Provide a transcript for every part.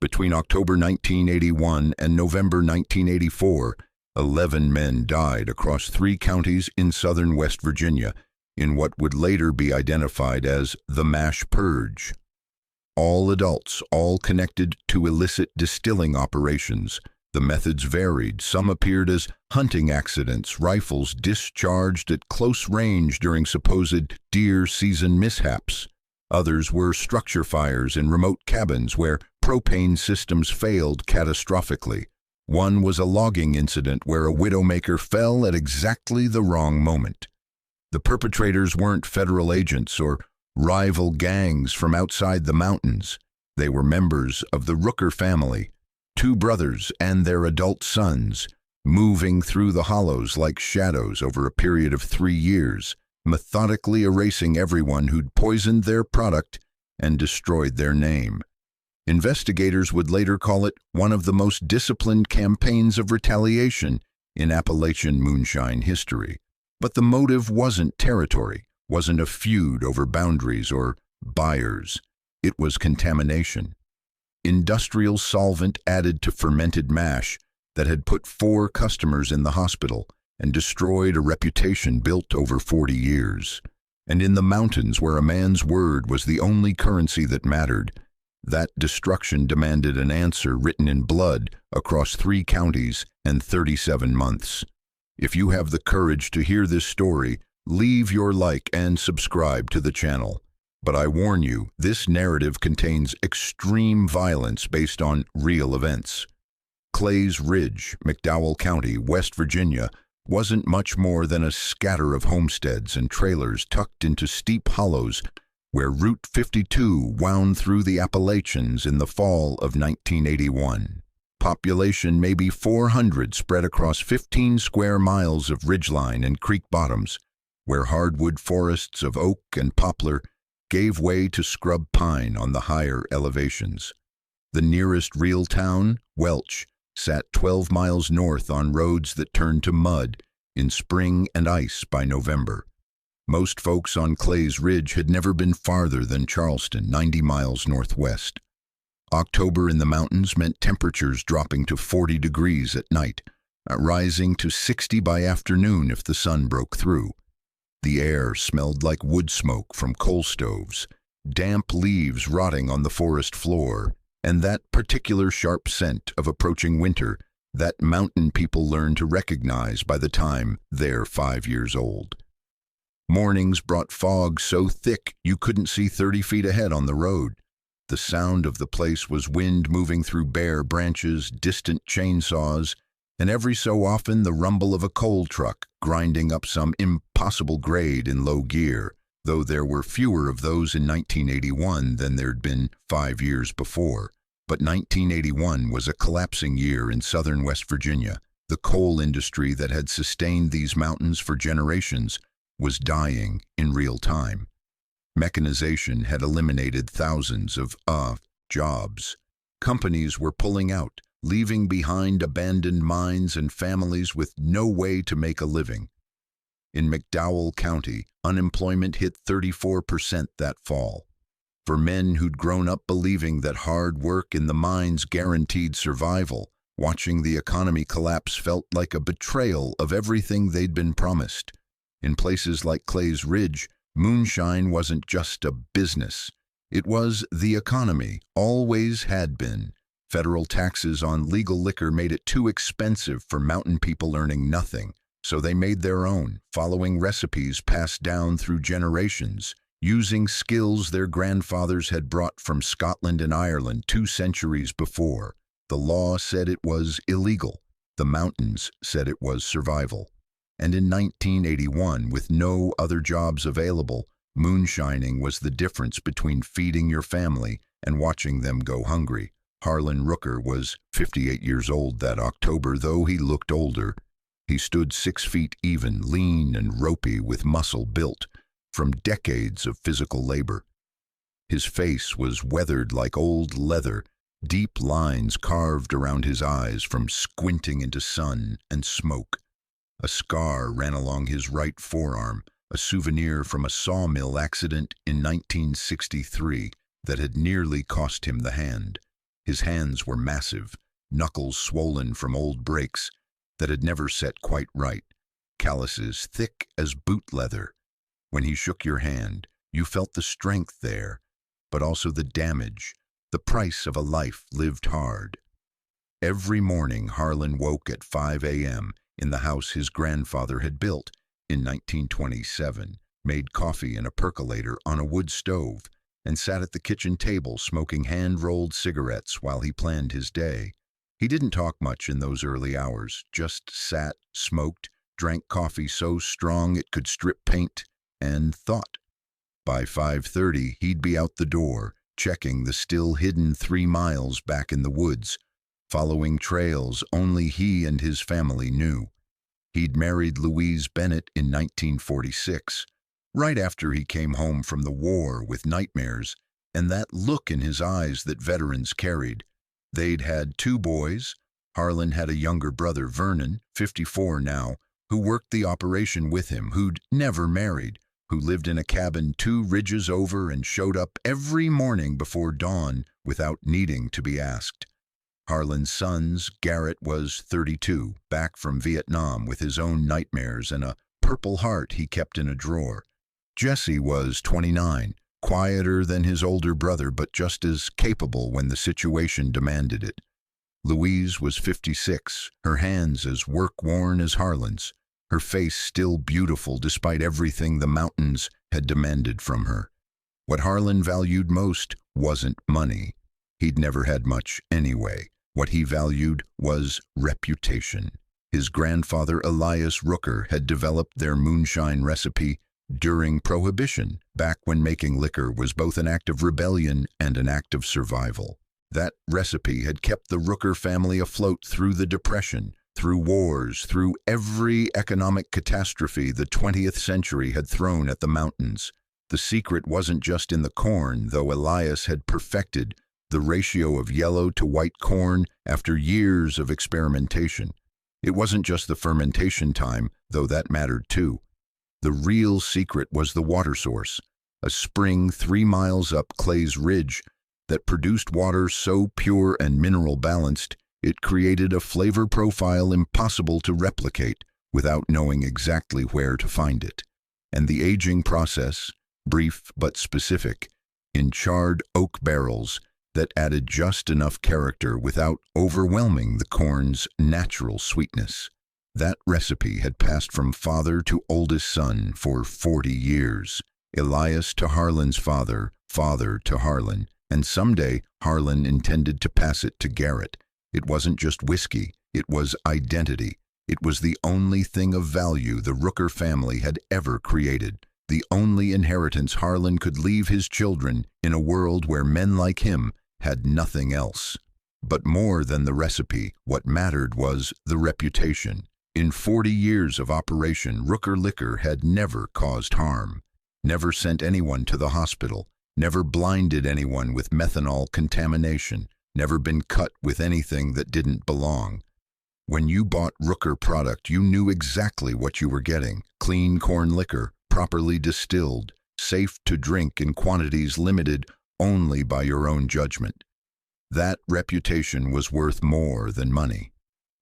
Between October 1981 and November 1984, 11 men died across 3 counties in southern West Virginia in what would later be identified as the MASH Purge. All adults, all connected to illicit distilling operations. The methods varied. Some appeared as hunting accidents, rifles discharged at close range during supposed deer season mishaps. Others were structure fires in remote cabins where propane systems failed catastrophically. One was a logging incident where a widowmaker fell at exactly the wrong moment. The perpetrators weren't federal agents or rival gangs from outside the mountains. They were members of the Rooker family, 2 brothers and their adult sons, moving through the hollows like shadows over a period of 3 years, methodically erasing everyone who'd poisoned their product and destroyed their name. Investigators would later call it one of the most disciplined campaigns of retaliation in Appalachian moonshine history. But the motive wasn't territory, wasn't a feud over boundaries or buyers. It was contamination. Industrial solvent added to fermented mash that had put 4 customers in the hospital and destroyed a reputation built over 40 years. And in the mountains where a man's word was the only currency that mattered, that destruction demanded an answer written in blood across 3 counties and 37 months. If you have the courage to hear this story, leave your like and subscribe to the channel. But I warn you, this narrative contains extreme violence based on real events. Clays Ridge, McDowell County, West Virginia, wasn't much more than a scatter of homesteads and trailers tucked into steep hollows where Route 52 wound through the Appalachians in the fall of 1981. Population maybe 400 spread across 15 square miles of ridgeline and creek bottoms, where hardwood forests of oak and poplar gave way to scrub pine on the higher elevations. The nearest real town, Welch, sat 12 miles north on roads that turned to mud in spring and ice by November. Most folks on Clays Ridge had never been farther than Charleston, 90 miles northwest. October in the mountains meant temperatures dropping to 40 degrees at night, rising to 60 by afternoon if the sun broke through. The air smelled like wood smoke from coal stoves, damp leaves rotting on the forest floor, and that particular sharp scent of approaching winter that mountain people learn to recognize by the time they're 5 years old. Mornings brought fog so thick you couldn't see 30 feet ahead on the road. The sound of the place was wind moving through bare branches, distant chainsaws, and every so often the rumble of a coal truck grinding up some impossible grade in low gear, though there were fewer of those in 1981 than there'd been 5 years before. But 1981 was a collapsing year in southern West Virginia. The coal industry that had sustained these mountains for generations was dying in real time. Mechanization had eliminated thousands of jobs. Companies were pulling out, leaving behind abandoned mines and families with no way to make a living. In McDowell County, unemployment hit 34% that fall. For men who'd grown up believing that hard work in the mines guaranteed survival, watching the economy collapse felt like a betrayal of everything they'd been promised. In places like Clays Ridge, moonshine wasn't just a business. It was the economy, always had been. Federal taxes on legal liquor made it too expensive for mountain people earning nothing, so they made their own, following recipes passed down through generations, using skills their grandfathers had brought from Scotland and Ireland 2 centuries before. The law said it was illegal. The mountains said it was survival. And in 1981, with no other jobs available, moonshining was the difference between feeding your family and watching them go hungry. Harlan Rooker was 58 years old that October, though he looked older. He stood 6 feet even, lean and ropey with muscle built from decades of physical labor. His face was weathered like old leather, deep lines carved around his eyes from squinting into sun and smoke. A scar ran along his right forearm, a souvenir from a sawmill accident in 1963 that had nearly cost him the hand. His hands were massive, knuckles swollen from old breaks that had never set quite right, calluses thick as boot leather. When he shook your hand, you felt the strength there, but also the damage, the price of a life lived hard. Every morning Harlan woke at 5 a.m. in the house his grandfather had built in 1927, made coffee in a percolator on a wood stove, and sat at the kitchen table smoking hand-rolled cigarettes while he planned his day. He didn't talk much in those early hours, just sat, smoked, drank coffee so strong it could strip paint, and thought. By 5:30, he'd be out the door, checking the still hidden 3 miles back in the woods, following trails only he and his family knew. He'd married Louise Bennett in 1946, right after he came home from the war with nightmares and that look in his eyes that veterans carried. They'd had 2 boys. Harlan had a younger brother, Vernon, 54 now, who worked the operation with him, who'd never married, who lived in a cabin 2 ridges over and showed up every morning before dawn without needing to be asked. Harlan's sons, Garrett was 32, back from Vietnam with his own nightmares and a Purple Heart he kept in a drawer. Jesse was 29, quieter than his older brother but just as capable when the situation demanded it. Louise was 56, her hands as work-worn as Harlan's, her face still beautiful despite everything the mountains had demanded from her. What Harlan valued most wasn't money. He'd never had much anyway. What he valued was reputation. His grandfather, Elias Rooker, had developed their moonshine recipe during Prohibition, back when making liquor was both an act of rebellion and an act of survival. That recipe had kept the Rooker family afloat through the Depression, through wars, through every economic catastrophe the 20th century had thrown at the mountains. The secret wasn't just in the corn, though Elias had perfected the ratio of yellow to white corn after years of experimentation. It wasn't just the fermentation time, though that mattered too. The real secret was the water source, a spring 3 miles up Clay's Ridge that produced water so pure and mineral-balanced it created a flavor profile impossible to replicate without knowing exactly where to find it. And the aging process, brief but specific, in charred oak barrels that added just enough character without overwhelming the corn's natural sweetness. That recipe had passed from father to oldest son for 40 years, Elias to Harlan's father, father to Harlan, and someday Harlan intended to pass it to Garrett. It wasn't just whiskey, it was identity. It was the only thing of value the Rooker family had ever created, the only inheritance Harlan could leave his children in a world where men like him had nothing else. But more than the recipe, what mattered was the reputation. In 40 years of operation, Rooker Liquor had never caused harm, never sent anyone to the hospital, never blinded anyone with methanol contamination, never been cut with anything that didn't belong. When you bought Rooker product, you knew exactly what you were getting. Clean corn liquor, properly distilled, safe to drink in quantities limited only by your own judgment. That reputation was worth more than money.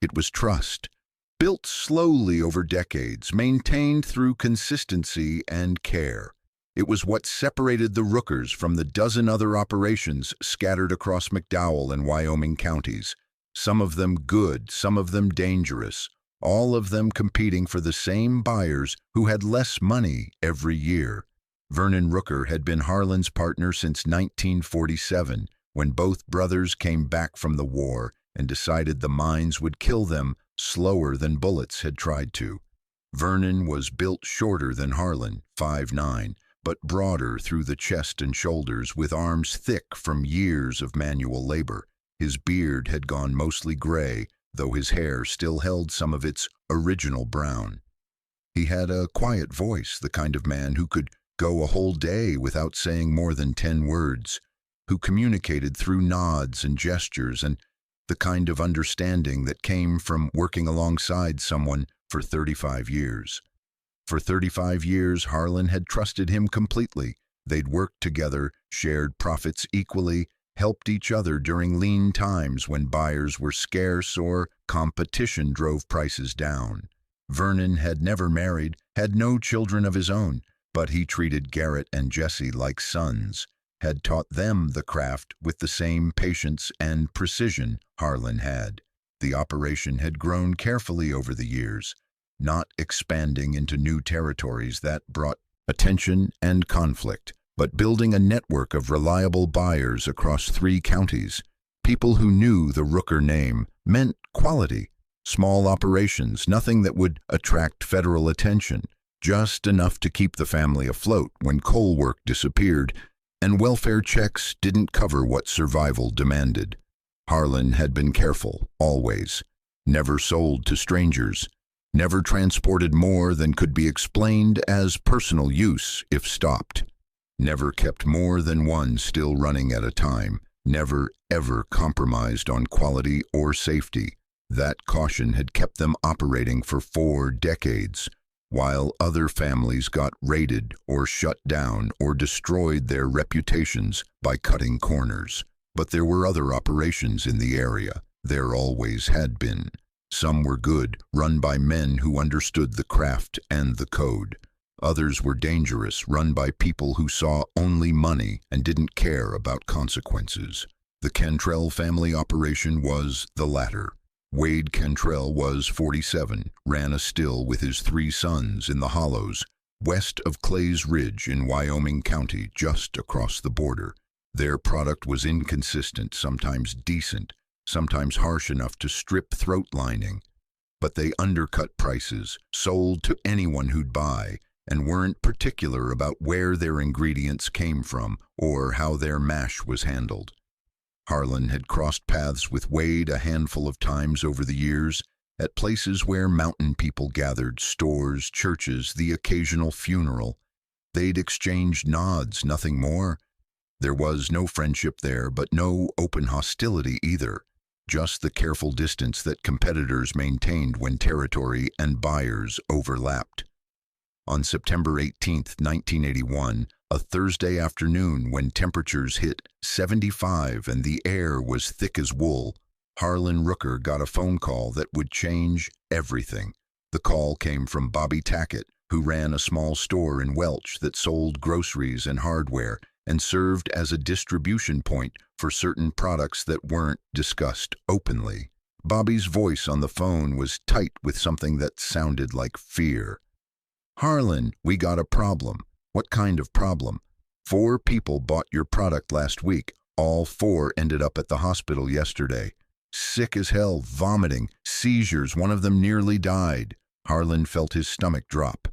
It was trust, built slowly over decades, maintained through consistency and care. It was what separated the Rookers from the dozen other operations scattered across McDowell and Wyoming counties, some of them good, some of them dangerous, all of them competing for the same buyers who had less money every year. Vernon Rooker had been Harlan's partner since 1947, when both brothers came back from the war and decided the mines would kill them slower than bullets had tried to. Vernon was built shorter than Harlan, 5'9", but broader through the chest and shoulders, with arms thick from years of manual labor. His beard had gone mostly gray, though his hair still held some of its original brown. He had a quiet voice, the kind of man who could go a whole day without saying more than 10 words, who communicated through nods and gestures, and the kind of understanding that came from working alongside someone for 35 years. For 35 years, Harlan had trusted him completely. They'd worked together, shared profits equally, helped each other during lean times when buyers were scarce or competition drove prices down. Vernon had never married, had no children of his own, but he treated Garrett and Jesse like sons, had taught them the craft with the same patience and precision Harlan had. The operation had grown carefully over the years, not expanding into new territories that brought attention and conflict, but building a network of reliable buyers across 3 counties. People who knew the Rooker name meant quality. Small operations, nothing that would attract federal attention, just enough to keep the family afloat when coal work disappeared and welfare checks didn't cover what survival demanded. Harlan had been careful, always. Never sold to strangers. Never transported more than could be explained as personal use if stopped. Never kept more than one still running at a time. Never, ever compromised on quality or safety. That caution had kept them operating for 4 decades, while other families got raided or shut down or destroyed their reputations by cutting corners. But there were other operations in the area. There always had been. Some were good, run by men who understood the craft and the code. Others were dangerous, run by people who saw only money and didn't care about consequences. The Cantrell family operation was the latter. Wade Cantrell was 47, ran a still with his 3 sons in the hollows, west of Clays Ridge in Wyoming County, just across the border. Their product was inconsistent, sometimes decent, sometimes harsh enough to strip throat lining. But they undercut prices, sold to anyone who'd buy, and weren't particular about where their ingredients came from or how their mash was handled. Harlan had crossed paths with Wade a handful of times over the years, at places where mountain people gathered, stores, churches, the occasional funeral. They'd exchanged nods, nothing more. There was no friendship there, but no open hostility either, just the careful distance that competitors maintained when territory and buyers overlapped. On September 18, 1981, a Thursday afternoon when temperatures hit 75 and the air was thick as wool, Harlan Rooker got a phone call that would change everything. The call came from Bobby Tackett, who ran a small store in Welch that sold groceries and hardware and served as a distribution point for certain products that weren't discussed openly. Bobby's voice on the phone was tight with something that sounded like fear. "Harlan, we got a problem." "What kind of problem?" "4 people bought your product last week. All 4 ended up at the hospital yesterday. Sick as hell, vomiting, seizures, one of them nearly died." Harlan felt his stomach drop.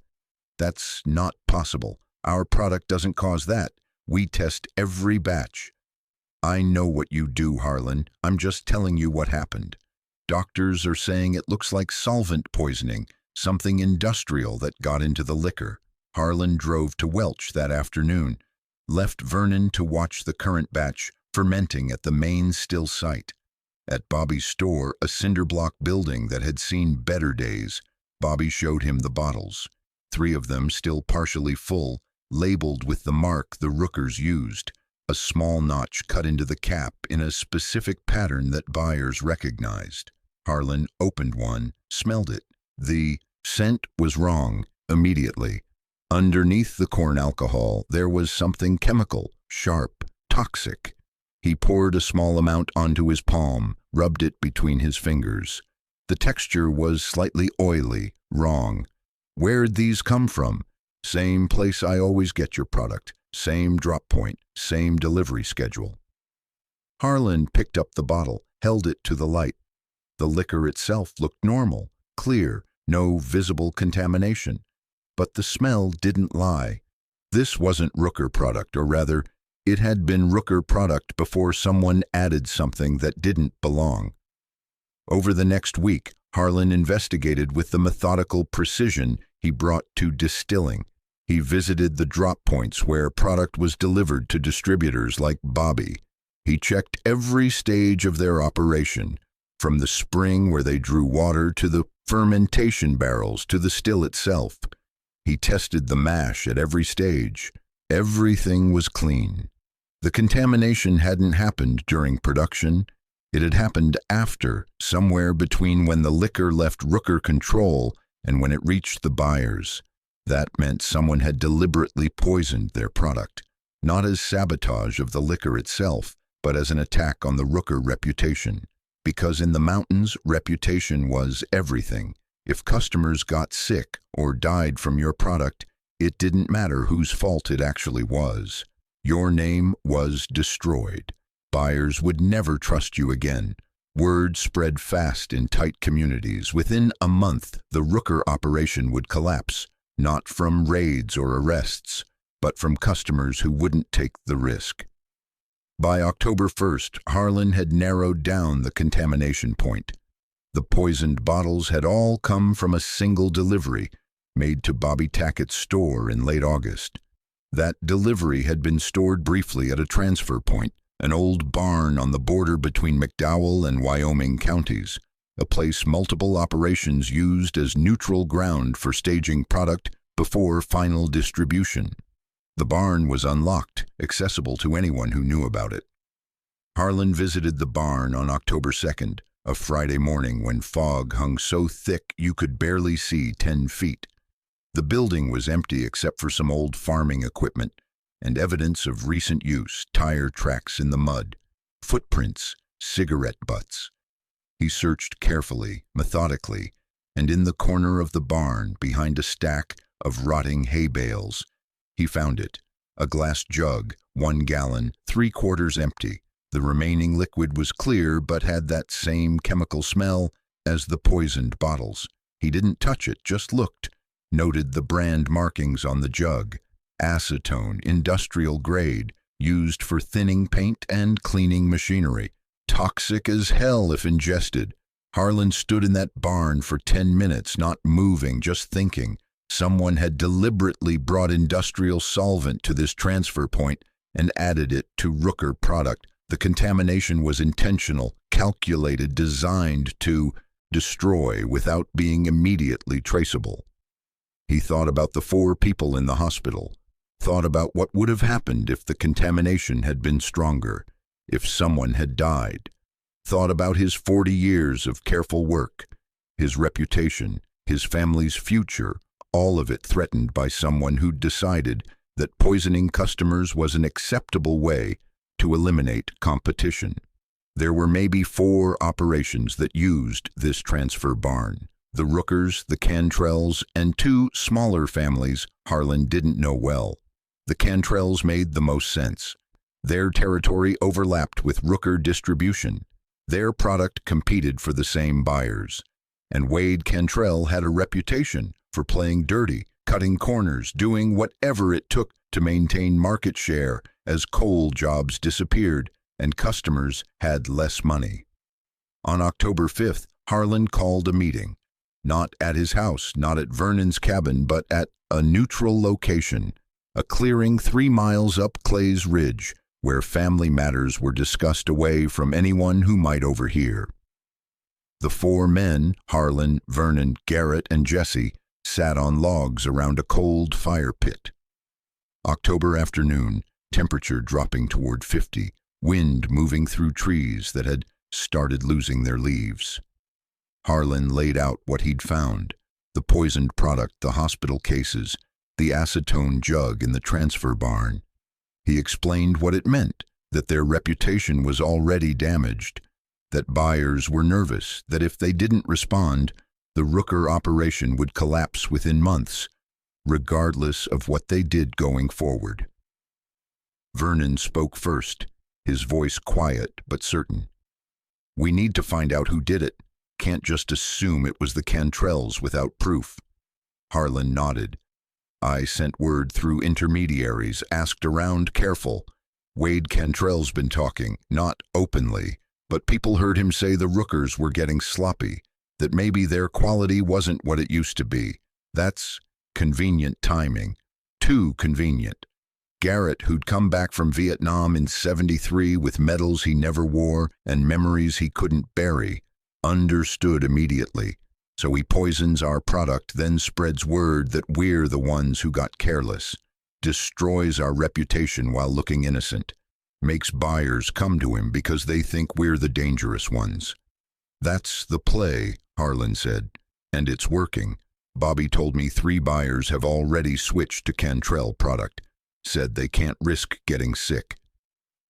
"That's not possible. Our product doesn't cause that. We test every batch." "I know what you do, Harlan. I'm just telling you what happened. Doctors are saying it looks like solvent poisoning, something industrial that got into the liquor." Harlan drove to Welch that afternoon, left Vernon to watch the current batch fermenting at the main still site. At Bobby's store, a cinder block building that had seen better days, Bobby showed him the bottles, 3 of them still partially full, labeled with the mark the Rookers used, a small notch cut into the cap in a specific pattern that buyers recognized. Harlan opened one, smelled it. The scent was wrong immediately. Underneath the corn alcohol, there was something chemical, sharp, toxic. He poured a small amount onto his palm, rubbed it between his fingers. The texture was slightly oily, wrong. "Where'd these come from?" "Same place I always get your product. Same drop point, same delivery schedule." Harlan picked up the bottle, held it to the light. The liquor itself looked normal, clear, no visible contamination. But the smell didn't lie. This wasn't Rooker product, or rather, it had been Rooker product before someone added something that didn't belong. Over the next week, Harlan investigated with the methodical precision he brought to distilling. He visited the drop points where product was delivered to distributors like Bobby. He checked every stage of their operation, from the spring where they drew water to the fermentation barrels to the still itself. He tested the mash at every stage. Everything was clean. The contamination hadn't happened during production. It had happened after, somewhere between when the liquor left Rooker control and when it reached the buyers. That meant someone had deliberately poisoned their product, not as sabotage of the liquor itself, but as an attack on the Rooker reputation. Because in the mountains, reputation was everything. If customers got sick or died from your product, it didn't matter whose fault it actually was. Your name was destroyed. Buyers would never trust you again. Word spread fast in tight communities. Within a month, the Rooker operation would collapse, not from raids or arrests, but from customers who wouldn't take the risk. By October 1st, Harlan had narrowed down the contamination point. The poisoned bottles had all come from a single delivery made to Bobby Tackett's store in late August. That delivery had been stored briefly at a transfer point, an old barn on the border between McDowell and Wyoming counties, a place multiple operations used as neutral ground for staging product before final distribution. The barn was unlocked, accessible to anyone who knew about it. Harlan visited the barn on October 2nd, a Friday morning when fog hung so thick you could barely see 10 feet. The building was empty except for some old farming equipment and evidence of recent use, tire tracks in the mud, footprints, cigarette butts. He searched carefully, methodically, and in the corner of the barn, behind a stack of rotting hay bales, he found it, a glass jug, 1 gallon, 3/4 empty. The remaining liquid was clear but had that same chemical smell as the poisoned bottles. He didn't touch it, just looked, noted the brand markings on the jug. Acetone, industrial grade, used for thinning paint and cleaning machinery. Toxic as hell if ingested. Harlan stood in that barn for 10 minutes, not moving, just thinking. Someone had deliberately brought industrial solvent to this transfer point and added it to Rooker product. The contamination was intentional, calculated, designed to destroy without being immediately traceable. He thought about the 4 people in the hospital, thought about what would have happened if the contamination had been stronger, if someone had died, thought about his 40 years of careful work, his reputation, his family's future, all of it threatened by someone who'd decided that poisoning customers was an acceptable way to eliminate competition. There were maybe 4 operations that used this transfer barn. The Rookers, the Cantrells, and 2 smaller families Harlan didn't know well. The Cantrells made the most sense. Their territory overlapped with Rooker distribution. Their product competed for the same buyers. And Wade Cantrell had a reputation for playing dirty, cutting corners, doing whatever it took to maintain market share as coal jobs disappeared and customers had less money. On October 5th, Harlan called a meeting. Not at his house, not at Vernon's cabin, but at a neutral location, a clearing 3 miles up Clay's Ridge, where family matters were discussed away from anyone who might overhear. The 4 men, Harlan, Vernon, Garrett, and Jesse, sat on logs around a cold fire pit. October afternoon, temperature dropping toward 50, wind moving through trees that had started losing their leaves. Harlan laid out what he'd found, the poisoned product, the hospital cases, the acetone jug in the transfer barn. He explained what it meant, that their reputation was already damaged, that buyers were nervous, that if they didn't respond, the Rooker operation would collapse within months, regardless of what they did going forward. Vernon spoke first, his voice quiet but certain. "We need to find out who did it. Can't just assume it was the Cantrells without proof." Harlan nodded. "I sent word through intermediaries, asked around, careful. Wade Cantrell's been talking, not openly, but people heard him say the Rookers were getting sloppy, that maybe their quality wasn't what it used to be. That's convenient timing. Too convenient. Garrett, who'd come back from Vietnam in '73 with medals he never wore and memories he couldn't bury, understood immediately. So he poisons our product, then spreads word that we're the ones who got careless, destroys our reputation while looking innocent. makes buyers come to him because they think we're the dangerous ones. That's the play, Harlan said, and it's working. Bobby told me 3 buyers have already switched to Cantrell product, said they can't risk getting sick.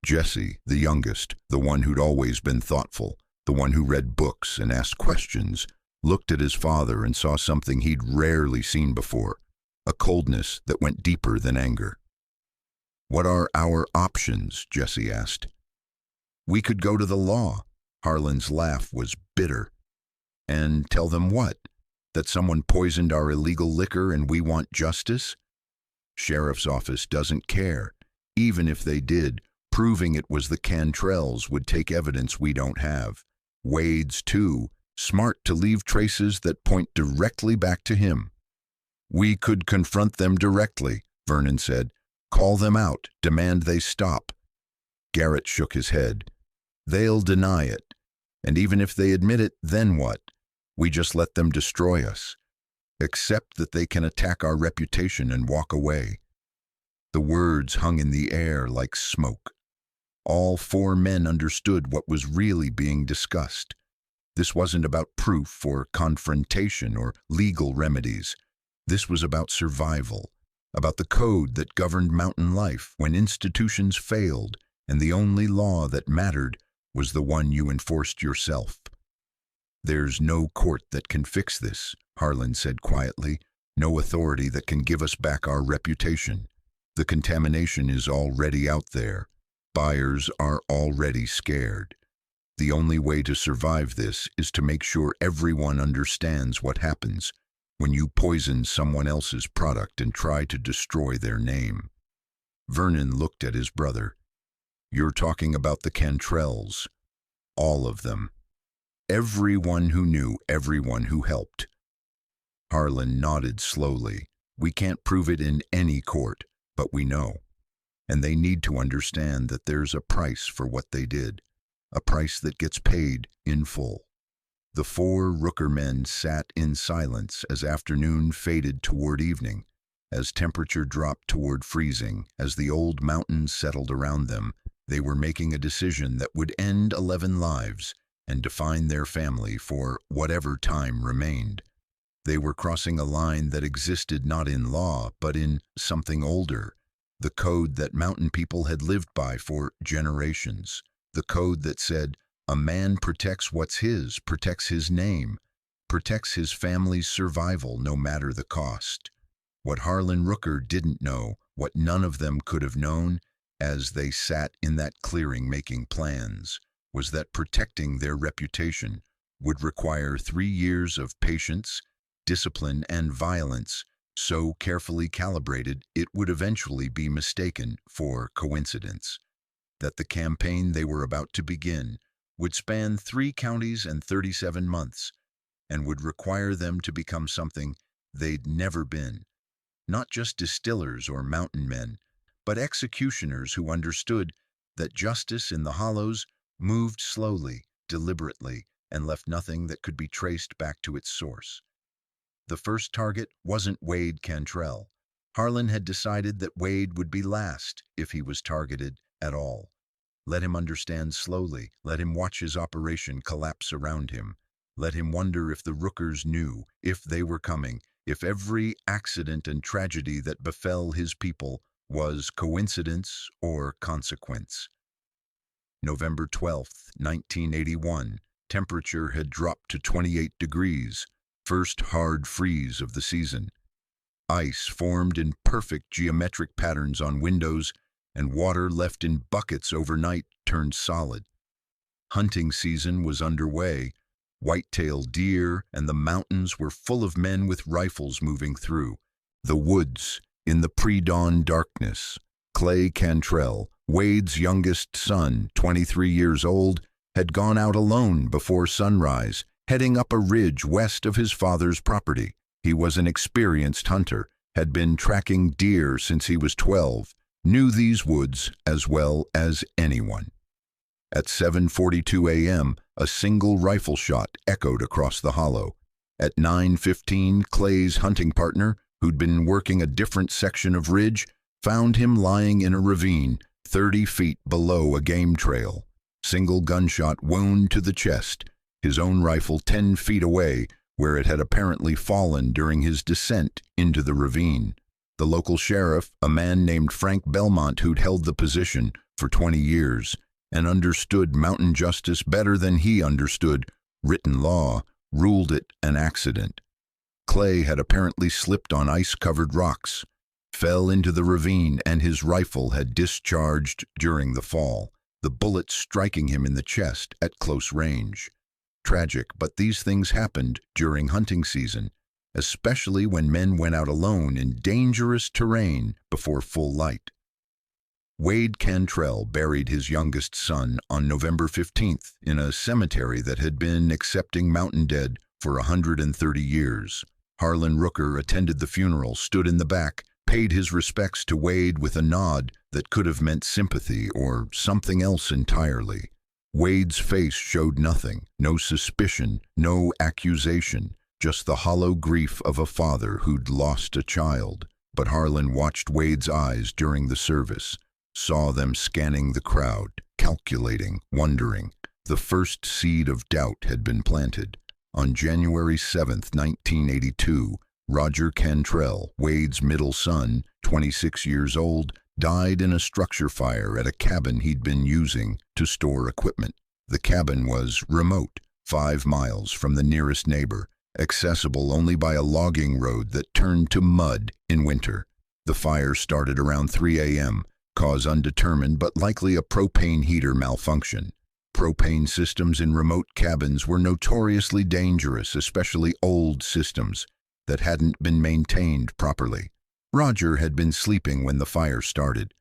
Jesse, the youngest, the one who'd always been thoughtful, the one who read books and asked questions, looked at his father and saw something he'd rarely seen before, a coldness that went deeper than anger. "What are our options?" Jesse asked. "We could go to the law." Harlan's laugh was bitter. "And tell them what? That someone poisoned our illegal liquor and we want justice? Sheriff's office doesn't care. Even if they did, proving it was the Cantrells would take evidence we don't have. Wade's too, smart to leave traces that point directly back to him." "We could confront them directly," Vernon said. "Call them out, demand they stop." Garrett shook his head. "They'll deny it. And even if they admit it, then what? We just let them destroy us. Accept that they can attack our reputation and walk away." The words hung in the air like smoke. All 4 men understood what was really being discussed. This wasn't about proof or confrontation or legal remedies. This was about survival, about the code that governed mountain life when institutions failed and the only law that mattered was the one you enforced yourself. "There's no court that can fix this," Harlan said quietly. "No authority that can give us back our reputation. The contamination is already out there. Buyers are already scared. The only way to survive this is to make sure everyone understands what happens when you poison someone else's product and try to destroy their name." Vernon looked at his brother. "You're talking about the Cantrells. All of them. Everyone who knew, everyone who helped." Harlan nodded slowly. "We can't prove it in any court, but we know. And they need to understand that there's a price for what they did, a price that gets paid in full." The 4 Rooker men sat in silence as afternoon faded toward evening, as temperature dropped toward freezing, as the old mountains settled around them. They were making a decision that would end 11 lives and define their family for whatever time remained. They were crossing a line that existed not in law, but in something older, the code that mountain people had lived by for generations, the code that said, a man protects what's his, protects his name, protects his family's survival no matter the cost. What Harlan Rooker didn't know, what none of them could have known as they sat in that clearing making plans, was that protecting their reputation would require 3 years of patience, discipline, and violence so carefully calibrated it would eventually be mistaken for coincidence. That the campaign they were about to begin would span 3 counties and 37 months, and would require them to become something they'd never been. Not just distillers or mountain men, but executioners who understood that justice in the hollows moved slowly, deliberately, and left nothing that could be traced back to its source. The first target wasn't Wade Cantrell. Harlan had decided that Wade would be last if he was targeted at all. Let him understand slowly, let him watch his operation collapse around him. Let him wonder if the Rookers knew, if they were coming, if every accident and tragedy that befell his people was coincidence or consequence. November 12th, 1981. Temperature had dropped to 28 degrees, first hard freeze of the season. Ice formed in perfect geometric patterns on windows, and water left in buckets overnight turned solid. Hunting season was underway. White-tailed deer and the mountains were full of men with rifles moving through. The woods, in the pre-dawn darkness. Clay Cantrell, Wade's youngest son, 23 years old, had gone out alone before sunrise, heading up a ridge west of his father's property. He was an experienced hunter, had been tracking deer since he was 12, knew these woods as well as anyone. At 7:42 a.m., a single rifle shot echoed across the hollow. At 9:15, Clay's hunting partner, who'd been working a different section of ridge, found him lying in a ravine, 30 feet below a game trail. Single gunshot wound to the chest, his own rifle 10 feet away, where it had apparently fallen during his descent into the ravine. The local sheriff, a man named Frank Belmont, who'd held the position for 20 years and understood mountain justice better than he understood written law, ruled it an accident. Clay had apparently slipped on ice-covered rocks, fell into the ravine, and his rifle had discharged during the fall, the bullet striking him in the chest at close range. Tragic, but these things happened during hunting season, especially when men went out alone in dangerous terrain before full light. Wade Cantrell buried his youngest son on November 15th in a cemetery that had been accepting mountain dead for 130 years. Harlan Rooker attended the funeral, stood in the back, paid his respects to Wade with a nod that could have meant sympathy or something else entirely. Wade's face showed nothing, no suspicion, no accusation, just the hollow grief of a father who'd lost a child. But Harlan watched Wade's eyes during the service, saw them scanning the crowd, calculating, wondering. The first seed of doubt had been planted. On January 7, 1982, Roger Cantrell, Wade's middle son, 26 years old, died in a structure fire at a cabin he'd been using to store equipment. The cabin was remote, 5 miles from the nearest neighbor, accessible only by a logging road that turned to mud in winter. The fire started around 3 a.m., cause undetermined but likely a propane heater malfunction. Propane systems in remote cabins were notoriously dangerous, especially old systems that hadn't been maintained properly. Roger had been sleeping when the fire started.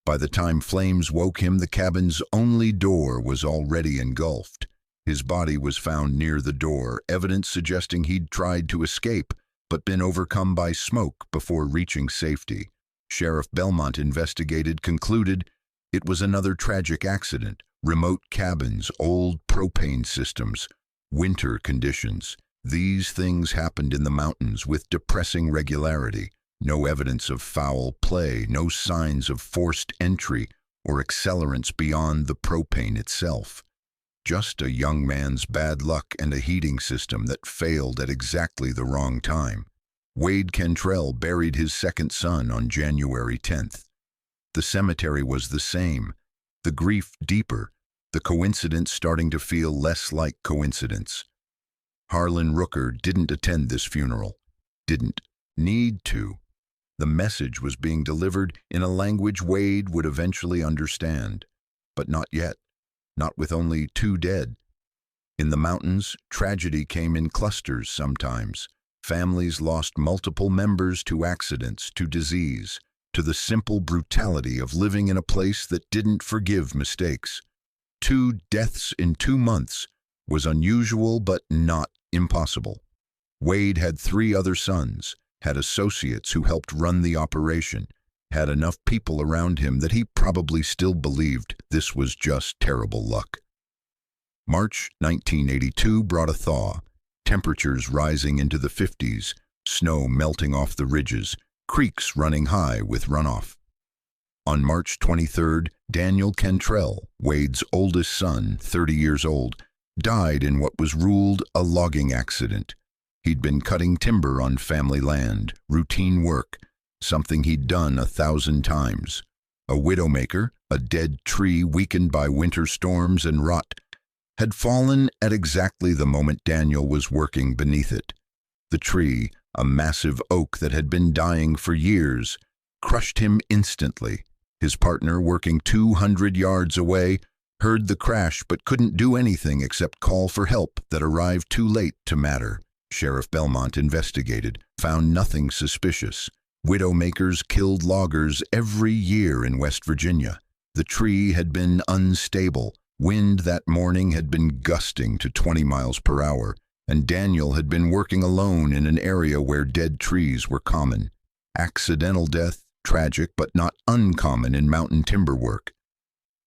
By the time flames woke him, the cabin's only door was already engulfed. His body was found near the door, evidence suggesting he'd tried to escape, but been overcome by smoke before reaching safety. Sheriff Belmont investigated, concluded it was another tragic accident. Remote cabins, old propane systems, winter conditions. These things happened in the mountains with depressing regularity. No evidence of foul play, no signs of forced entry or accelerants beyond the propane itself. Just a young man's bad luck and a heating system that failed at exactly the wrong time. Wade Cantrell buried his second son on January 10th. The cemetery was the same, the grief deeper, the coincidence starting to feel less like coincidence. Harlan Rooker didn't attend this funeral, didn't need to. The message was being delivered in a language Wade would eventually understand, but not yet, not with only 2 dead. In the mountains, tragedy came in clusters sometimes. Families lost multiple members to accidents, to disease, to the simple brutality of living in a place that didn't forgive mistakes. 2 deaths in 2 months was unusual but not impossible. Wade had 3 other sons, had associates who helped run the operation, had enough people around him that he probably still believed this was just terrible luck. March 1982 brought a thaw, temperatures rising into the 50s, snow melting off the ridges, creeks running high with runoff. On March 23rd, Daniel Cantrell, Wade's oldest son, 30 years old, died in what was ruled a logging accident. He'd been cutting timber on family land, routine work, something he'd done 1,000 times. A widowmaker, a dead tree weakened by winter storms and rot, had fallen at exactly the moment Daniel was working beneath it. The tree, a massive oak that had been dying for years, crushed him instantly. His partner, working 200 yards away, heard the crash but couldn't do anything except call for help that arrived too late to matter. Sheriff Belmont investigated, found nothing suspicious. Widowmakers killed loggers every year in West Virginia. The tree had been unstable. Wind that morning had been gusting to 20 miles per hour, and Daniel had been working alone in an area where dead trees were common. Accidental death, tragic but not uncommon in mountain timber work.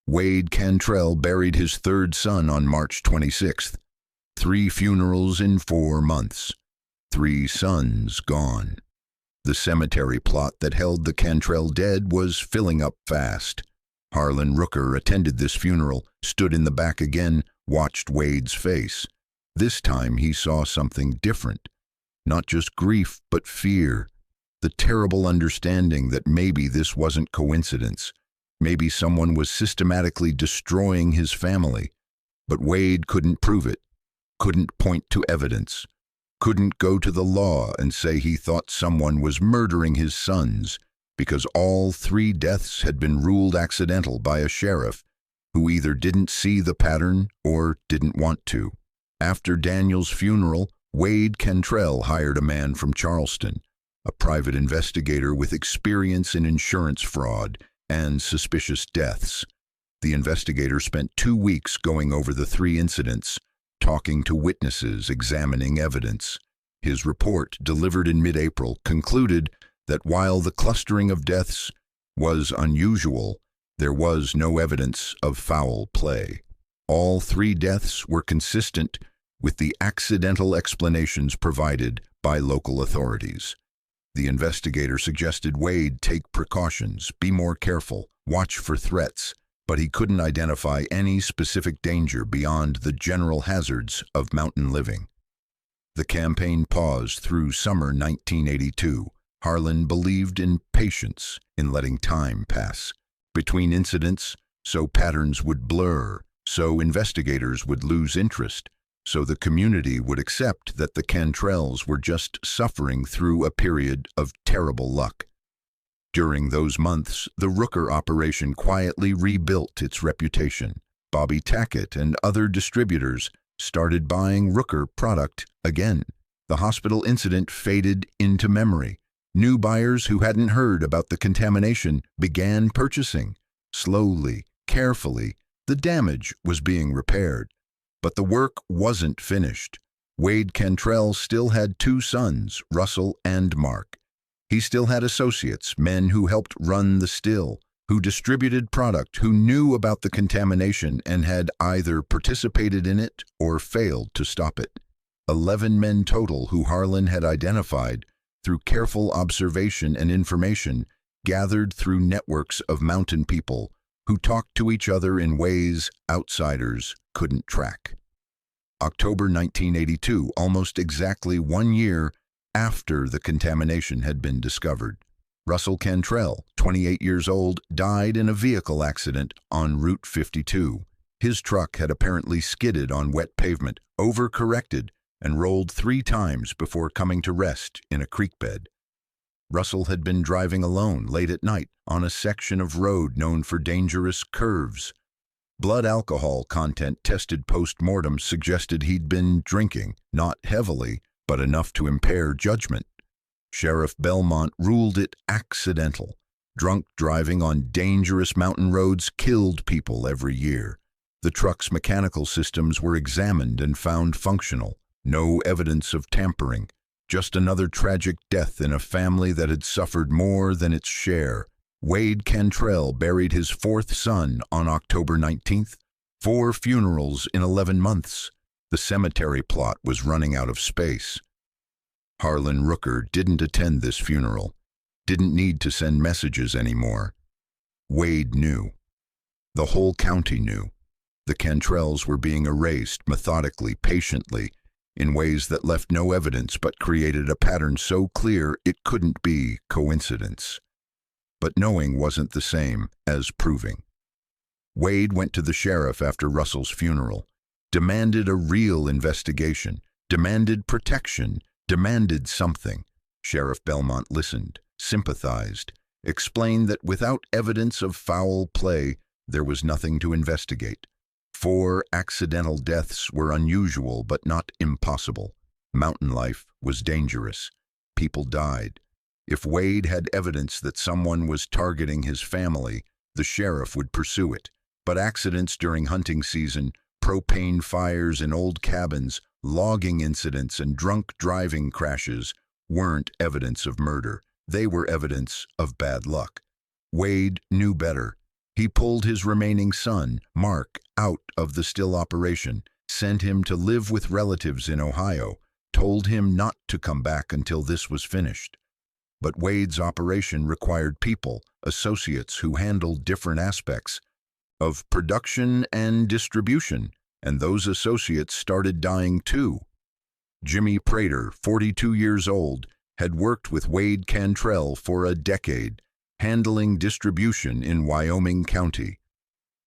Wade Cantrell buried his 3rd son on March 26th. 3 funerals in 4 months. 3 sons gone. The cemetery plot that held the Cantrell dead was filling up fast. Harlan Rooker attended this funeral, stood in the back again, watched Wade's face. This time he saw something different. Not just grief, but fear. The terrible understanding that maybe this wasn't coincidence. Maybe someone was systematically destroying his family. But Wade couldn't prove it, couldn't point to evidence, couldn't go to the law and say he thought someone was murdering his sons, because all 3 deaths had been ruled accidental by a sheriff who either didn't see the pattern or didn't want to. After Daniel's funeral, Wade Cantrell hired a man from Charleston, a private investigator with experience in insurance fraud and suspicious deaths. The investigator spent 2 weeks going over the 3 incidents, talking to witnesses, examining evidence. His report, delivered in mid-April, concluded that while the clustering of deaths was unusual, there was no evidence of foul play. All 3 deaths were consistent with the accidental explanations provided by local authorities. The investigator suggested Wade take precautions, be more careful, watch for threats, but he couldn't identify any specific danger beyond the general hazards of mountain living. The campaign paused through summer 1982. Harlan believed in patience, in letting time pass between incidents, so patterns would blur, so investigators would lose interest, so the community would accept that the Cantrells were just suffering through a period of terrible luck. During those months, the Rooker operation quietly rebuilt its reputation. Bobby Tackett and other distributors started buying Rooker product again. The hospital incident faded into memory. New buyers who hadn't heard about the contamination began purchasing. Slowly, carefully, the damage was being repaired. But the work wasn't finished. Wade Cantrell still had 2 sons, Russell and Mark. He still had associates, men who helped run the still, who distributed product, who knew about the contamination and had either participated in it or failed to stop it. 11 men total who Harlan had identified through careful observation and information gathered through networks of mountain people who talked to each other in ways outsiders couldn't track. October 1982, almost exactly 1 year after the contamination had been discovered. Russell Cantrell, 28 years old, died in a vehicle accident on Route 52. His truck had apparently skidded on wet pavement, overcorrected, and rolled 3 times before coming to rest in a creek bed. Russell had been driving alone late at night on a section of road known for dangerous curves. Blood alcohol content tested post-mortem suggested he'd been drinking, not heavily, but enough to impair judgment. Sheriff Belmont ruled it accidental. Drunk driving on dangerous mountain roads killed people every year. The truck's mechanical systems were examined and found functional. No evidence of tampering. Just another tragic death in a family that had suffered more than its share. Wade Cantrell buried his 4th son on October 19th. 4 funerals in 11 months. The cemetery plot was running out of space. Harlan Rooker didn't attend this funeral, didn't need to send messages anymore. Wade knew. The whole county knew. The Cantrells were being erased methodically, patiently, in ways that left no evidence but created a pattern so clear it couldn't be coincidence. But knowing wasn't the same as proving. Wade went to the sheriff after Russell's funeral, demanded a real investigation, demanded protection, demanded something. Sheriff Belmont listened, sympathized, explained that without evidence of foul play, there was nothing to investigate. 4 accidental deaths were unusual but not impossible. Mountain life was dangerous. People died. If Wade had evidence that someone was targeting his family, the sheriff would pursue it. But accidents during hunting season, propane fires in old cabins, logging incidents, and drunk driving crashes weren't evidence of murder. They were evidence of bad luck. Wade knew better. He pulled his remaining son, Mark, out of the still operation, sent him to live with relatives in Ohio, told him not to come back until this was finished. But Wade's operation required people, associates who handled different aspects of production and distribution, and those associates started dying too. Jimmy Prater, 42 years old, had worked with Wade Cantrell for a decade, handling distribution in Wyoming County.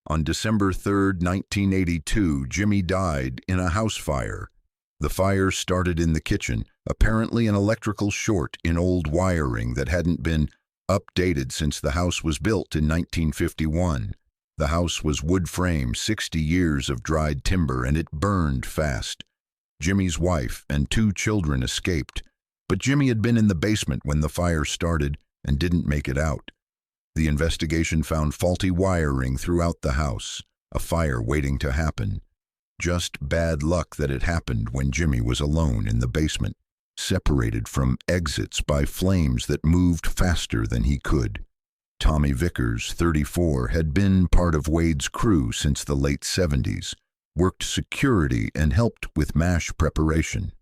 On December 3, 1982, Jimmy died in a house fire. The fire started in the kitchen, apparently an electrical short in old wiring that hadn't been updated since the house was built in 1951. The house was wood frame, 60 years of dried timber, and it burned fast. Jimmy's wife and 2 children escaped, but Jimmy had been in the basement when the fire started and didn't make it out. The investigation found faulty wiring throughout the house, a fire waiting to happen. Just bad luck that it happened when Jimmy was alone in the basement, separated from exits by flames that moved faster than he could. Tommy Vickers, 34, had been part of Wade's crew since the late 70s, worked security and helped with MASH preparation.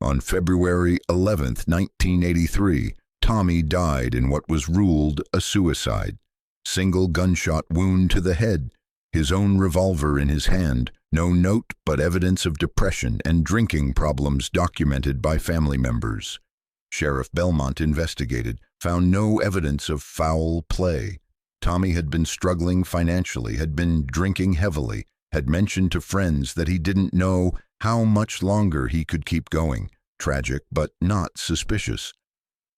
On February 11, 1983, Tommy died in what was ruled a suicide. Single gunshot wound to the head, his own revolver in his hand, no note but evidence of depression and drinking problems documented by family members. Sheriff Belmont investigated, found no evidence of foul play. Tommy had been struggling financially, had been drinking heavily, had mentioned to friends that he didn't know how much longer he could keep going. Tragic, but not suspicious.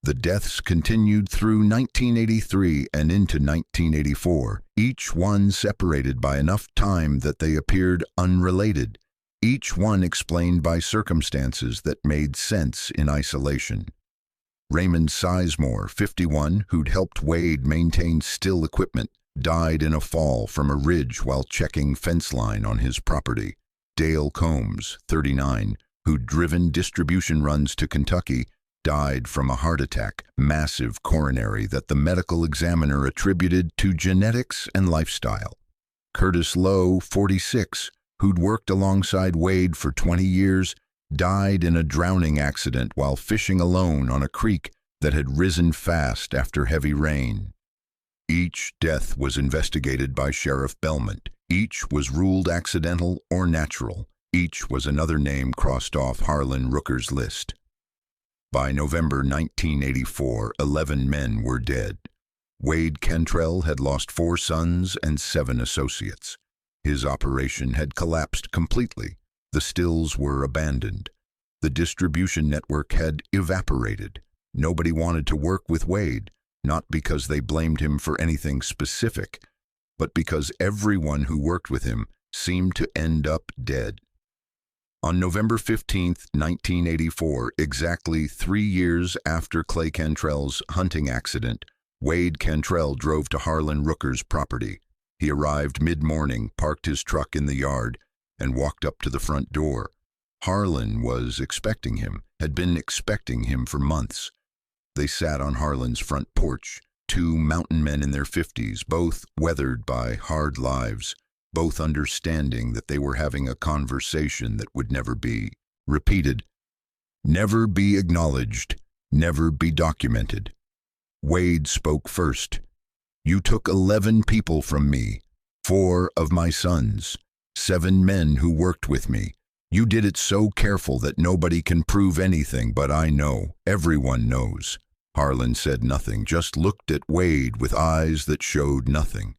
The deaths continued through 1983 and into 1984, each one separated by enough time that they appeared unrelated, each one explained by circumstances that made sense in isolation. Raymond Sizemore, 51, who'd helped Wade maintain still equipment, died in a fall from a ridge while checking fence line on his property. Dale Combs, 39, who'd driven distribution runs to Kentucky, died from a heart attack, massive coronary that the medical examiner attributed to genetics and lifestyle. Curtis Lowe, 46, who'd worked alongside Wade for 20 years, died in a drowning accident while fishing alone on a creek that had risen fast after heavy rain. Each death was investigated by Sheriff Belmont. Each was ruled accidental or natural. Each was another name crossed off Harlan Rooker's list. By November 1984, 11 men were dead. Wade Cantrell had lost 4 sons and 7 associates. His operation had collapsed completely. The stills were abandoned. The distribution network had evaporated. Nobody wanted to work with Wade, not because they blamed him for anything specific, but because everyone who worked with him seemed to end up dead. On November 15, 1984, exactly 3 years after Clay Cantrell's hunting accident, Wade Cantrell drove to Harlan Rooker's property. He arrived mid-morning, parked his truck in the yard, and walked up to the front door. Harlan was expecting him, had been expecting him for months. They sat on Harlan's front porch, 2 mountain men in their 50s, both weathered by hard lives, both understanding that they were having a conversation that would never be repeated, never be acknowledged, never be documented. Wade spoke first. "You took 11 people from me, 4 of my sons, 7 men who worked with me. You did it so careful that nobody can prove anything, but I know, everyone knows." Harlan said nothing, just looked at Wade with eyes that showed nothing.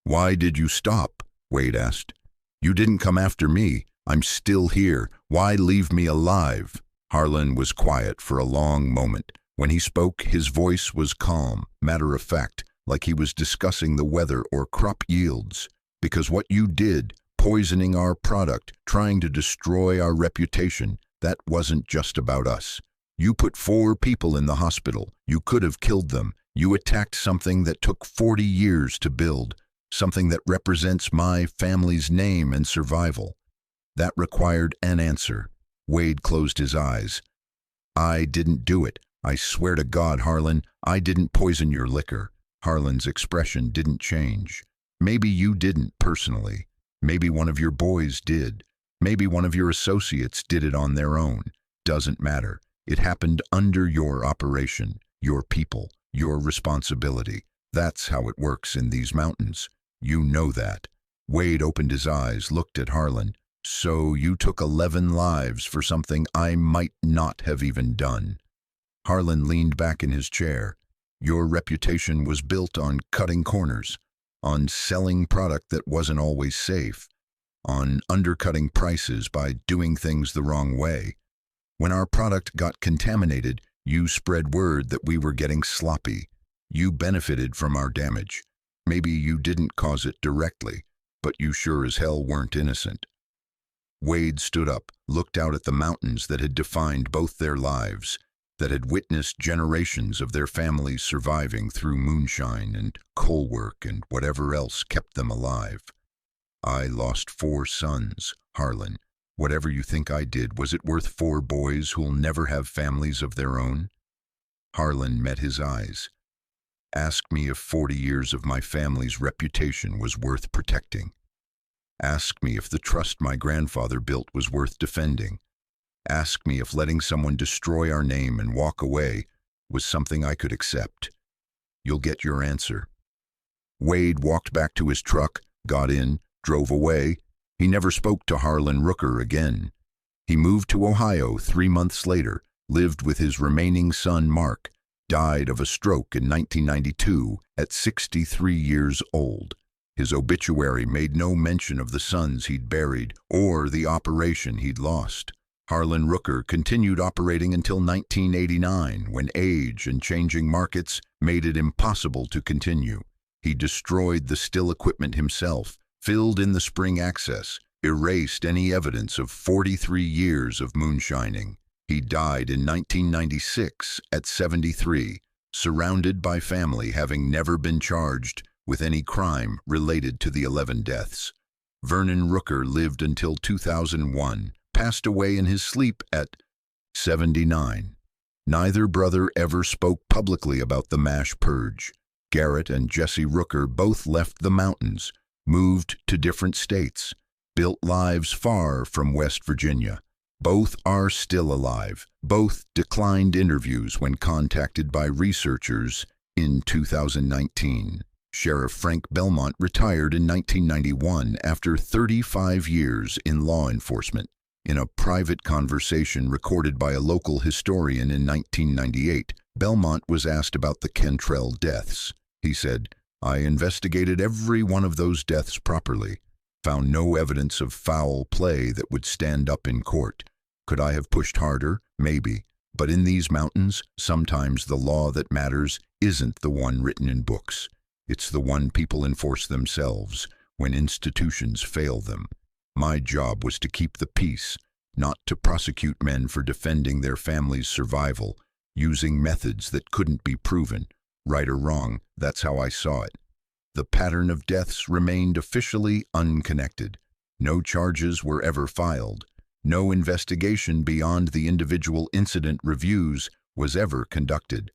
"Why did you stop?" Wade asked. "You didn't come after me. I'm still here. Why leave me alive?" Harlan was quiet for a long moment. When he spoke, his voice was calm, matter-of-fact, like he was discussing the weather or crop yields. "Because what you did, poisoning our product, trying to destroy our reputation, that wasn't just about us. You put 4 people in the hospital. You could have killed them. You attacked something that took 40 years to build, something that represents my family's name and survival. That required an answer." Wade closed his eyes. "I didn't do it. I swear to God, Harlan, I didn't poison your liquor." Harlan's expression didn't change. "Maybe you didn't personally. Maybe one of your boys did. Maybe one of your associates did it on their own. Doesn't matter. It happened under your operation. Your people, your responsibility. That's how it works in these mountains. You know that. Wade opened his eyes, looked at Harlan. So you took 11 lives for something I might not have even done. Harlan leaned back in his chair. Your reputation was built on cutting corners, on selling product that wasn't always safe, on undercutting prices by doing things the wrong way. When our product got contaminated, you spread word that we were getting sloppy. You benefited from our damage. Maybe you didn't cause it directly, but you sure as hell weren't innocent. Wade stood up, looked out at the mountains that had defined both their lives, that had witnessed generations of their families surviving through moonshine and coal work and whatever else kept them alive. I lost 4 sons, Harlan. Whatever you think I did, was it worth 4 boys who'll never have families of their own? Harlan met his eyes. Ask me if 40 years of my family's reputation was worth protecting. Ask me if the trust my grandfather built was worth defending. Ask me if letting someone destroy our name and walk away was something I could accept. You'll get your answer. Wade walked back to his truck, got in, drove away. He never spoke to Harlan Rooker again. He moved to Ohio 3 months later, lived with his remaining son Mark, died of a stroke in 1992 at 63 years old. His obituary made no mention of the sons he'd buried or the operation he'd lost. Harlan Rooker continued operating until 1989, when age and changing markets made it impossible to continue. He destroyed the still equipment himself, filled in the spring access, erased any evidence of 43 years of moonshining. He died in 1996 at 73, surrounded by family, having never been charged with any crime related to the 11 deaths. Vernon Rooker lived until 2001, passed away in his sleep at 79. Neither brother ever spoke publicly about the MASH purge. Garrett and Jesse Rooker both left the mountains, moved to different states, built lives far from West Virginia. Both are still alive. Both declined interviews when contacted by researchers in 2019. Sheriff Frank Belmont retired in 1991 after 35 years in law enforcement. In a private conversation recorded by a local historian in 1998, Belmont was asked about the Cantrell deaths. He said, "I investigated every one of those deaths properly, found no evidence of foul play that would stand up in court. Could I have pushed harder? Maybe. But in these mountains, sometimes the law that matters isn't the one written in books. It's the one people enforce themselves when institutions fail them. My job was to keep the peace, not to prosecute men for defending their family's survival, using methods that couldn't be proven. Right or wrong, that's how I saw it. The pattern of deaths remained officially unconnected. No charges were ever filed. No investigation beyond the individual incident reviews was ever conducted.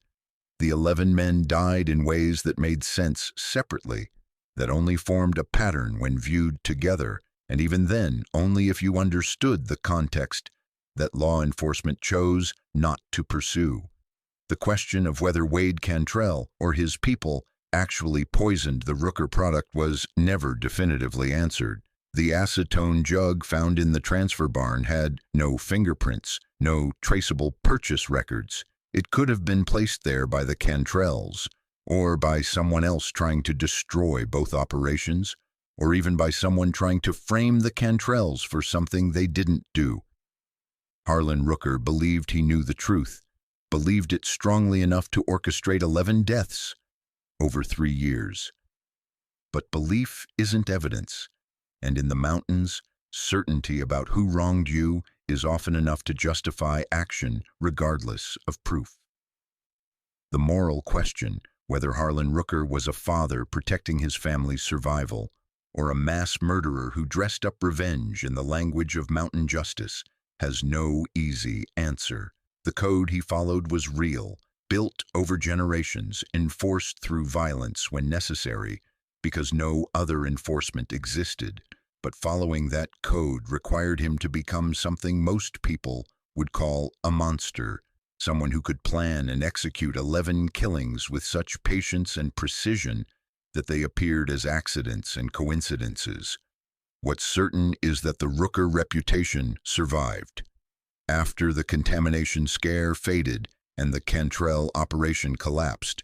The 11 men died in ways that made sense separately, that only formed a pattern when viewed together, and even then only if you understood the context that law enforcement chose not to pursue. The question of whether Wade Cantrell or his people actually poisoned the Rooker product was never definitively answered. The acetone jug found in the transfer barn had no fingerprints, no traceable purchase records. It could have been placed there by the Cantrells, or by someone else trying to destroy both operations, or even by someone trying to frame the Cantrells for something they didn't do. Harlan Rooker believed he knew the truth, believed it strongly enough to orchestrate 11 deaths over 3 years. But belief isn't evidence, and in the mountains, certainty about who wronged you is often enough to justify action regardless of proof. The moral question, whether Harlan Rooker was a father protecting his family's survival, or a mass murderer who dressed up revenge in the language of mountain justice, has no easy answer. The code he followed was real, built over generations, enforced through violence when necessary, because no other enforcement existed. But following that code required him to become something most people would call a monster, someone who could plan and execute 11 killings with such patience and precision that they appeared as accidents and coincidences. What's certain is that the Rooker reputation survived. After the contamination scare faded and the Cantrell operation collapsed,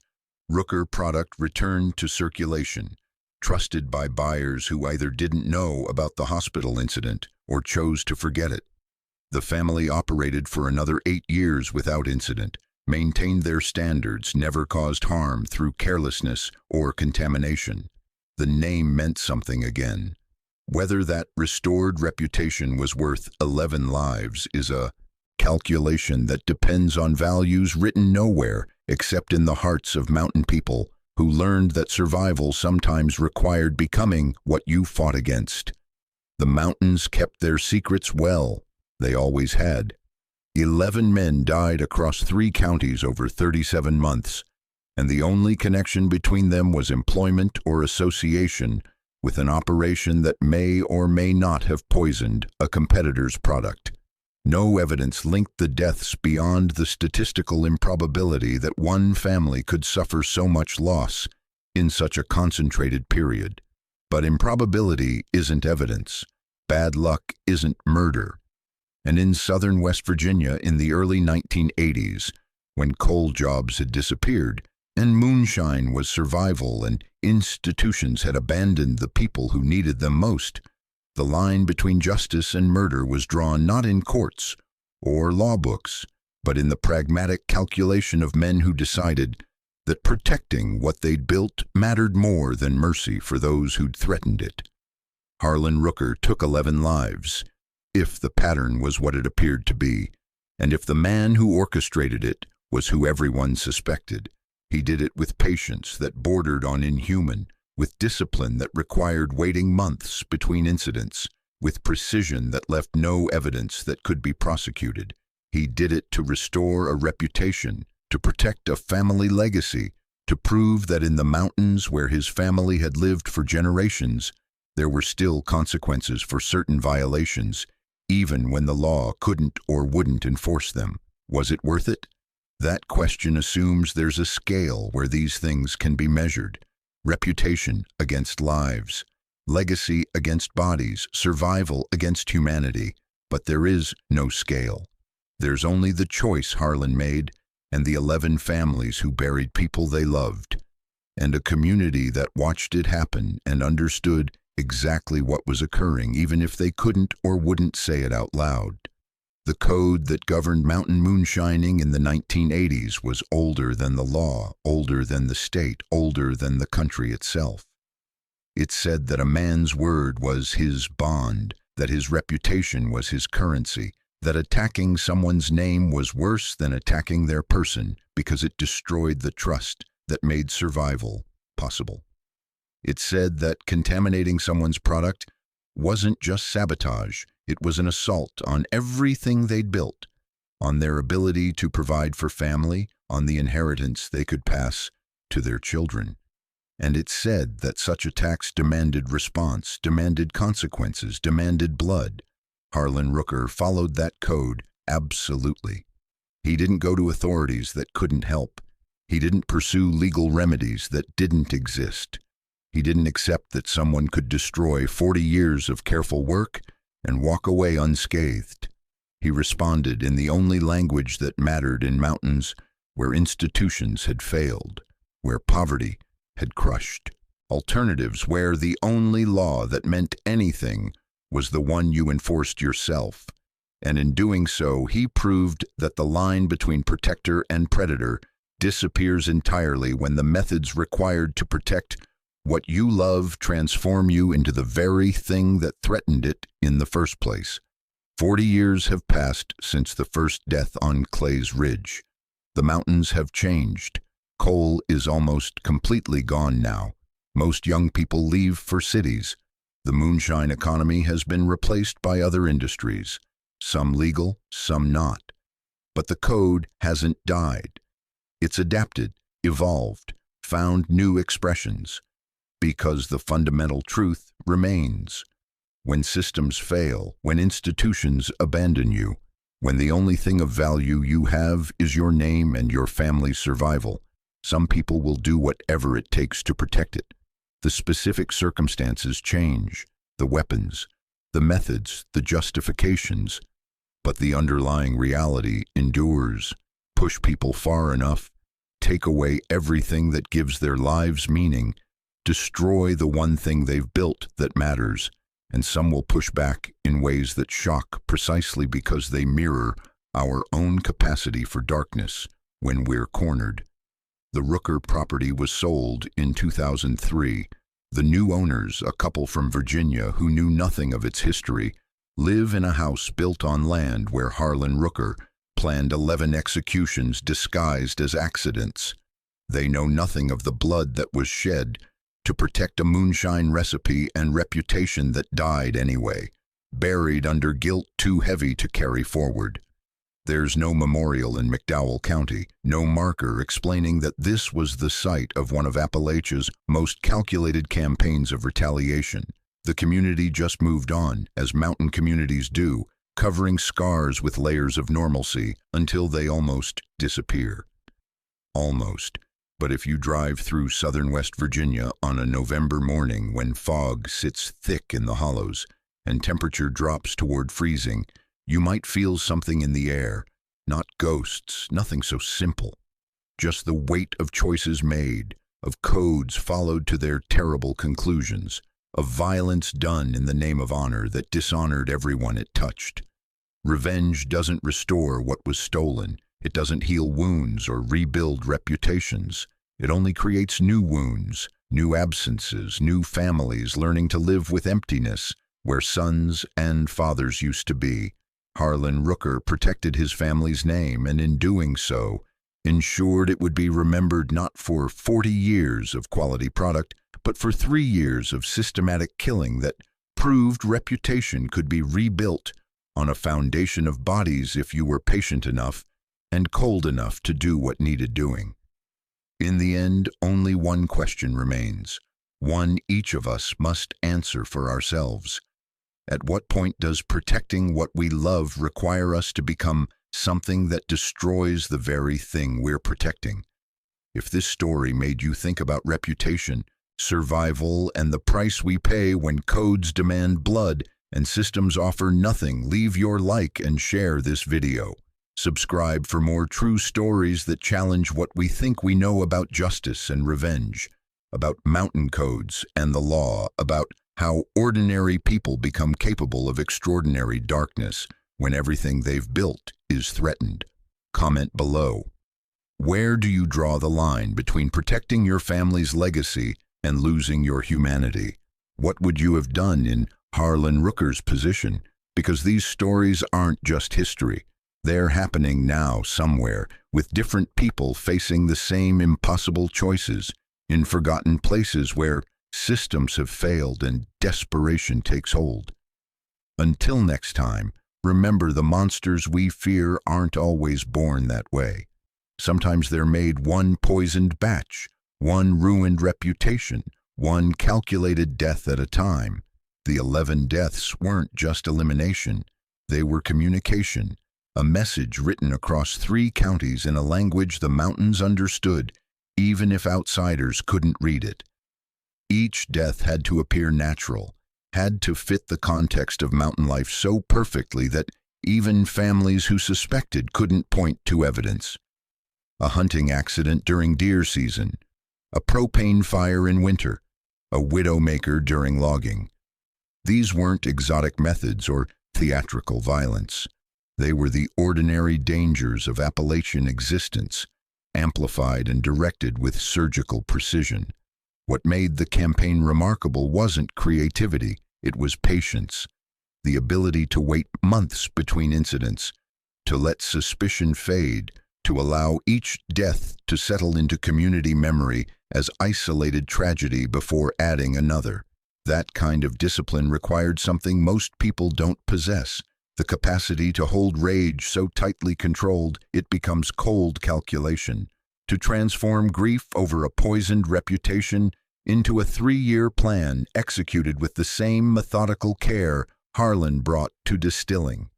Rooker product returned to circulation, trusted by buyers who either didn't know about the hospital incident or chose to forget it. The family operated for another 8 years without incident, maintained their standards, never caused harm through carelessness or contamination. The name meant something again. Whether that restored reputation was worth 11 lives is a calculation that depends on values written nowhere except in the hearts of mountain people who learned that survival sometimes required becoming what you fought against. The mountains kept their secrets well. They always had. 11 men died across 3 counties over 37 months, and the only connection between them was employment or association with an operation that may or may not have poisoned a competitor's product. No evidence linked the deaths beyond the statistical improbability that one family could suffer so much loss in such a concentrated period. But improbability isn't evidence. Bad luck isn't murder. And in southern West Virginia in the early 1980s, when coal jobs had disappeared and moonshine was survival and institutions had abandoned the people who needed them most, the line between justice and murder was drawn not in courts or law books, but in the pragmatic calculation of men who decided that protecting what they'd built mattered more than mercy for those who'd threatened it. Harlan Rooker took 11 lives, if the pattern was what it appeared to be, and if the man who orchestrated it was who everyone suspected. He did it with patience that bordered on inhuman, with discipline that required waiting months between incidents, with precision that left no evidence that could be prosecuted. He did it to restore a reputation, to protect a family legacy, to prove that in the mountains where his family had lived for generations, there were still consequences for certain violations, even when the law couldn't or wouldn't enforce them. Was it worth it? That question assumes there's a scale where these things can be measured. Reputation against lives, legacy against bodies, survival against humanity. But there is no scale. There's only the choice Harlan made and the 11 families who buried people they loved, and a community that watched it happen and understood exactly what was occurring, even if they couldn't or wouldn't say it out loud. The code that governed mountain moonshining in the 1980s was older than the law, older than the state, older than the country itself. It said that a man's word was his bond, that his reputation was his currency, that attacking someone's name was worse than attacking their person because it destroyed the trust that made survival possible. It said that contaminating someone's product wasn't just sabotage, it was an assault on everything they'd built, on their ability to provide for family, on the inheritance they could pass to their children. And it said that such attacks demanded response, demanded consequences, demanded blood. Harlan Rooker followed that code absolutely. He didn't go to authorities that couldn't help. He didn't pursue legal remedies that didn't exist. He didn't accept that someone could destroy 40 years of careful work and walk away unscathed. He responded in the only language that mattered in mountains where institutions had failed, where poverty had crushed, alternatives where the only law that meant anything was the one you enforced yourself. And in doing so, he proved that the line between protector and predator disappears entirely when the methods required to protect what you love transform you into the very thing that threatened it in the first place. 40 years have passed since the first death on Clay's Ridge. The mountains have changed. Coal is almost completely gone now. Most young people leave for cities. The moonshine economy has been replaced by other industries, some legal, some not. But the code hasn't died. It's adapted, evolved, found new expressions. Because the fundamental truth remains. When systems fail, when institutions abandon you, When the only thing of value you have is your name and your family's survival, some people will do whatever it takes to protect it. The specific circumstances change, the weapons, the methods, the justifications, but the underlying reality endures. Push people far enough, take away everything that gives their lives meaning, destroy the one thing they've built that matters, and some will push back in ways that shock precisely because they mirror our own capacity for darkness when we're cornered. The Rooker property was sold in 2003. The new owners, a couple from Virginia who knew nothing of its history, live in a house built on land where Harlan Rooker planned 11 executions disguised as accidents. They know nothing of the blood that was shed to protect a moonshine recipe and reputation that died anyway, buried under guilt too heavy to carry forward. There's no memorial in McDowell County, no marker explaining that this was the site of one of Appalachia's most calculated campaigns of retaliation. The community just moved on, as mountain communities do, covering scars with layers of normalcy until they almost disappear. Almost. But if you drive through southern West Virginia on a November morning when fog sits thick in the hollows and temperature drops toward freezing, you might feel something in the air, not ghosts, nothing so simple. Just the weight of choices made, of codes followed to their terrible conclusions, of violence done in the name of honor that dishonored everyone it touched. Revenge doesn't restore what was stolen. It doesn't heal wounds or rebuild reputations. It only creates new wounds, new absences, new families learning to live with emptiness where sons and fathers used to be. Harlan Rooker protected his family's name and in doing so, ensured it would be remembered not for 40 years of quality product, but for 3 years of systematic killing that proved reputation could be rebuilt on a foundation of bodies if you were patient enough and cold enough to do what needed doing. In the end, only one question remains, one each of us must answer for ourselves. At what point does protecting what we love require us to become something that destroys the very thing we're protecting? If this story made you think about reputation, survival, and the price we pay when codes demand blood and systems offer nothing, leave your like and share this video. Subscribe for more true stories that challenge what we think we know about justice and revenge, about mountain codes and the law, about how ordinary people become capable of extraordinary darkness when everything they've built is threatened. Comment below. Where do you draw the line between protecting your family's legacy and losing your humanity? What would you have done in Harlan Rooker's position? Because these stories aren't just history. They're happening now somewhere, with different people facing the same impossible choices, in forgotten places where systems have failed and desperation takes hold. Until next time, remember the monsters we fear aren't always born that way. Sometimes they're made one poisoned batch, one ruined reputation, one calculated death at a time. The 11 deaths weren't just elimination, they were communication, a message written across 3 counties in a language the mountains understood, even if outsiders couldn't read it. Each death had to appear natural, had to fit the context of mountain life so perfectly that even families who suspected couldn't point to evidence. A hunting accident during deer season, a propane fire in winter, a widowmaker during logging. These weren't exotic methods or theatrical violence. They were the ordinary dangers of Appalachian existence, amplified and directed with surgical precision. What made the campaign remarkable wasn't creativity, it was patience, the ability to wait months between incidents, to let suspicion fade, to allow each death to settle into community memory as isolated tragedy before adding another. That kind of discipline required something most people don't possess, the capacity to hold rage so tightly controlled it becomes cold calculation, to transform grief over a poisoned reputation into a 3-year plan executed with the same methodical care Harlan brought to distilling.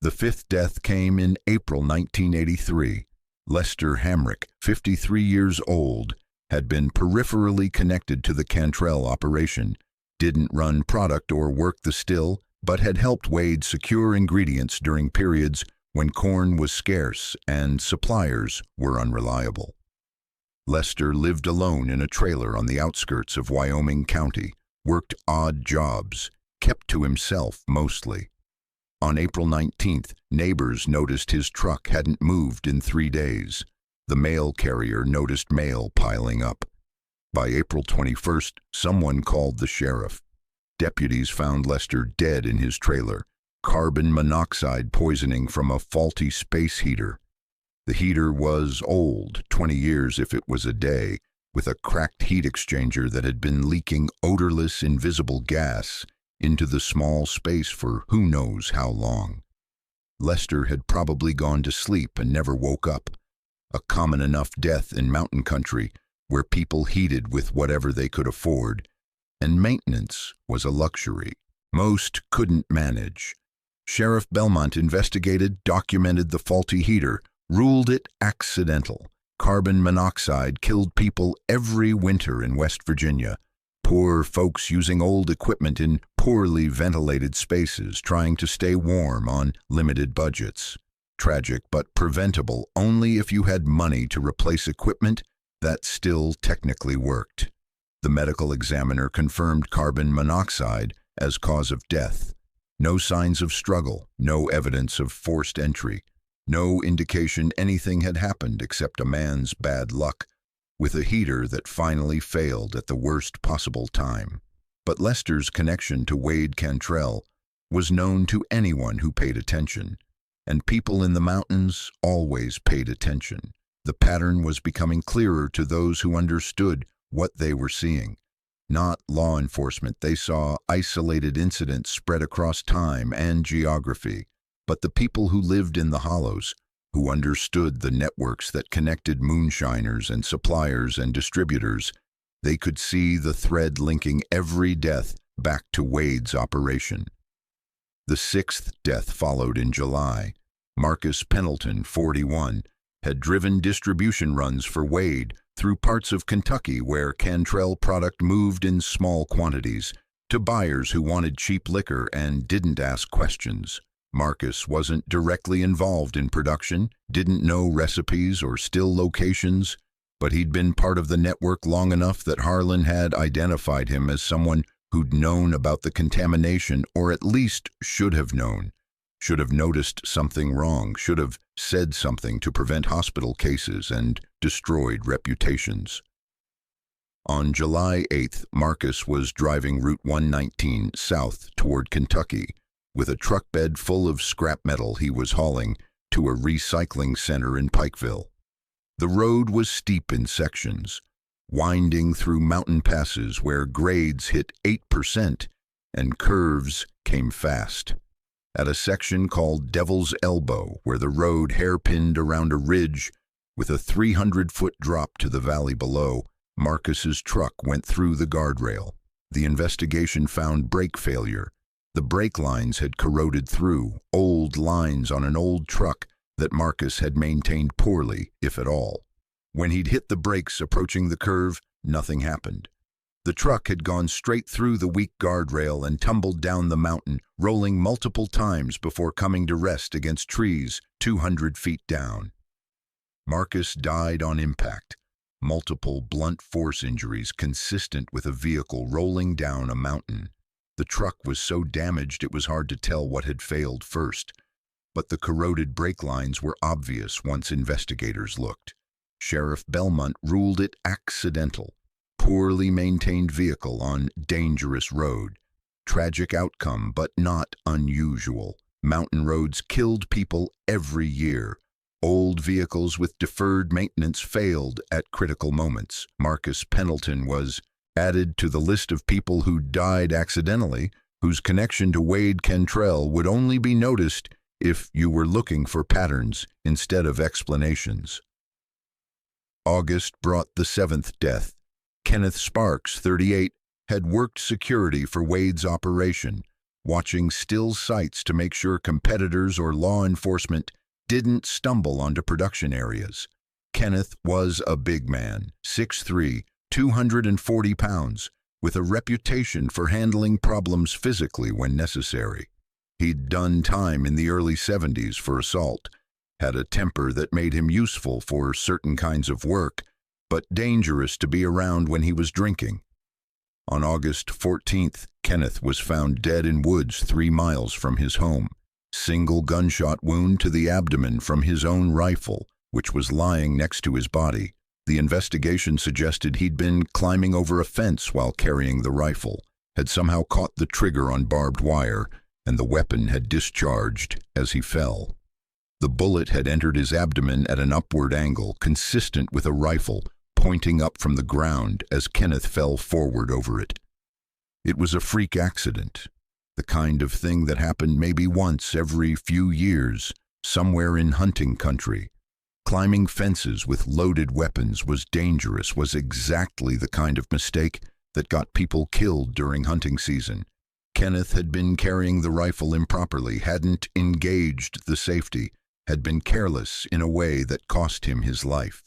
The fifth death came in April 1983. Lester Hamrick, 53 years old, had been peripherally connected to the Cantrell operation, didn't run product or work the still, but had helped Wade secure ingredients during periods when corn was scarce and suppliers were unreliable. Lester lived alone in a trailer on the outskirts of Wyoming County, worked odd jobs, kept to himself mostly. On April 19th, neighbors noticed his truck hadn't moved in 3 days. The mail carrier noticed mail piling up. By April 21st, someone called the sheriff. Deputies found Lester dead in his trailer, carbon monoxide poisoning from a faulty space heater. The heater was old, 20 years if it was a day, with a cracked heat exchanger that had been leaking odorless, invisible gas into the small space for who knows how long. Lester had probably gone to sleep and never woke up, a common enough death in mountain country where people heated with whatever they could afford, and maintenance was a luxury most couldn't manage. Sheriff Belmont investigated, documented the faulty heater, ruled it accidental. Carbon monoxide killed people every winter in West Virginia. Poor folks using old equipment in poorly ventilated spaces, trying to stay warm on limited budgets. Tragic but preventable only if you had money to replace equipment that still technically worked. The medical examiner confirmed carbon monoxide as cause of death. No signs of struggle, no evidence of forced entry, no indication anything had happened except a man's bad luck with a heater that finally failed at the worst possible time. But Lester's connection to Wade Cantrell was known to anyone who paid attention, and people in the mountains always paid attention. The pattern was becoming clearer to those who understood what they were seeing. Not law enforcement, they saw isolated incidents spread across time and geography, but the people who lived in the hollows, who understood the networks that connected moonshiners and suppliers and distributors, they could see the thread linking every death back to Wade's operation. The sixth death followed in July. Marcus Pendleton, 41, had driven distribution runs for Wade through parts of Kentucky where Cantrell product moved in small quantities to buyers who wanted cheap liquor and didn't ask questions. Marcus wasn't directly involved in production, didn't know recipes or still locations, but he'd been part of the network long enough that Harlan had identified him as someone who'd known about the contamination, or at least should have known, should have noticed something wrong, should have said something to prevent hospital cases and destroyed reputations. On July 8th, Marcus was driving Route 119 south toward Kentucky, with a truck bed full of scrap metal he was hauling to a recycling center in Pikeville. The road was steep in sections, winding through mountain passes where grades hit 8% and curves came fast. At a section called Devil's Elbow, where the road hairpinned around a ridge with a 300-foot drop to the valley below, Marcus's truck went through the guardrail. The investigation found brake failure. The brake lines had corroded through, old lines on an old truck that Marcus had maintained poorly, if at all. When he'd hit the brakes approaching the curve, nothing happened. The truck had gone straight through the weak guardrail and tumbled down the mountain, rolling multiple times before coming to rest against trees 200 feet down. Marcus died on impact, multiple blunt force injuries consistent with a vehicle rolling down a mountain. The truck was so damaged it was hard to tell what had failed first, but the corroded brake lines were obvious once investigators looked. Sheriff Belmont ruled it accidental. Poorly maintained vehicle on dangerous road. Tragic outcome, but not unusual. Mountain roads killed people every year. Old vehicles with deferred maintenance failed at critical moments. Marcus Pendleton was added to the list of people who died accidentally, whose connection to Wade Cantrell would only be noticed if you were looking for patterns instead of explanations. August brought the seventh death. Kenneth Sparks, 38, had worked security for Wade's operation, watching still sights to make sure competitors or law enforcement didn't stumble onto production areas. Kenneth was a big man, 6'3", 240 pounds, with a reputation for handling problems physically when necessary. He'd done time in the early 70s for assault, had a temper that made him useful for certain kinds of work, but dangerous to be around when he was drinking. On August 14th, Kenneth was found dead in woods 3 miles from his home. Single gunshot wound to the abdomen from his own rifle, which was lying next to his body. The investigation suggested he'd been climbing over a fence while carrying the rifle, had somehow caught the trigger on barbed wire, and the weapon had discharged as he fell. The bullet had entered his abdomen at an upward angle, consistent with a rifle, pointing up from the ground as Kenneth fell forward over it. It was a freak accident, the kind of thing that happened maybe once every few years, somewhere in hunting country. Climbing fences with loaded weapons was dangerous, was exactly the kind of mistake that got people killed during hunting season. Kenneth had been carrying the rifle improperly, hadn't engaged the safety, had been careless in a way that cost him his life.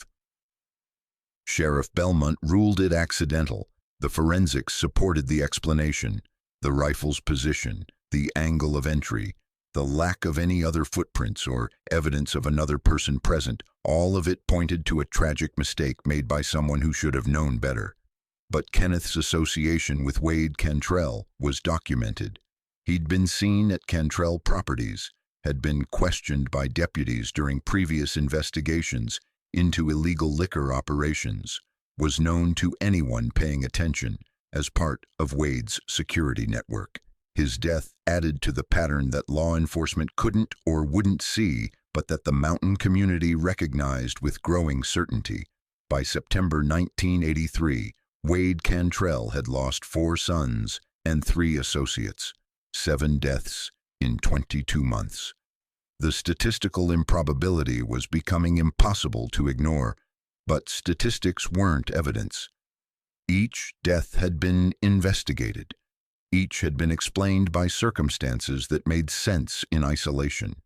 Sheriff Belmont ruled it accidental. The forensics supported the explanation. The rifle's position, the angle of entry, the lack of any other footprints or evidence of another person present, all of it pointed to a tragic mistake made by someone who should have known better. But Kenneth's association with Wade Cantrell was documented. He'd been seen at Cantrell Properties, had been questioned by deputies during previous investigations into illegal liquor operations, was known to anyone paying attention as part of Wade's security network. His death added to the pattern that law enforcement couldn't or wouldn't see, but that the mountain community recognized with growing certainty. By September 1983, Wade Cantrell had lost 4 sons and 3 associates, 7 deaths in 22 months. The statistical improbability was becoming impossible to ignore, but statistics weren't evidence. Each death had been investigated. Each had been explained by circumstances that made sense in isolation.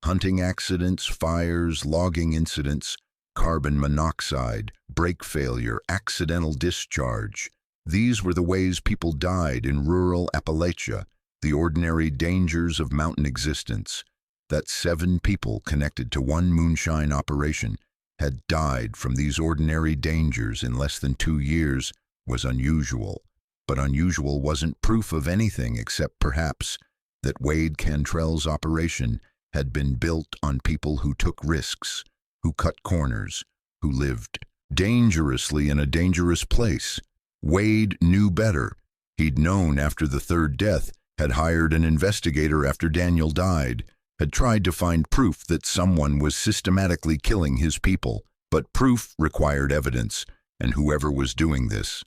Hunting accidents, fires, logging incidents, carbon monoxide, brake failure, accidental discharge. These were the ways people died in rural Appalachia, the ordinary dangers of mountain existence. That 7 people connected to one Moonshine operation had died from these ordinary dangers in less than 2 years was unusual. But unusual wasn't proof of anything except perhaps that Wade Cantrell's operation had been built on people who took risks, who cut corners, who lived dangerously in a dangerous place. Wade knew better. He'd known after the 3rd death, had hired an investigator after Daniel died, had tried to find proof that someone was systematically killing his people, but proof required evidence, and whoever was doing this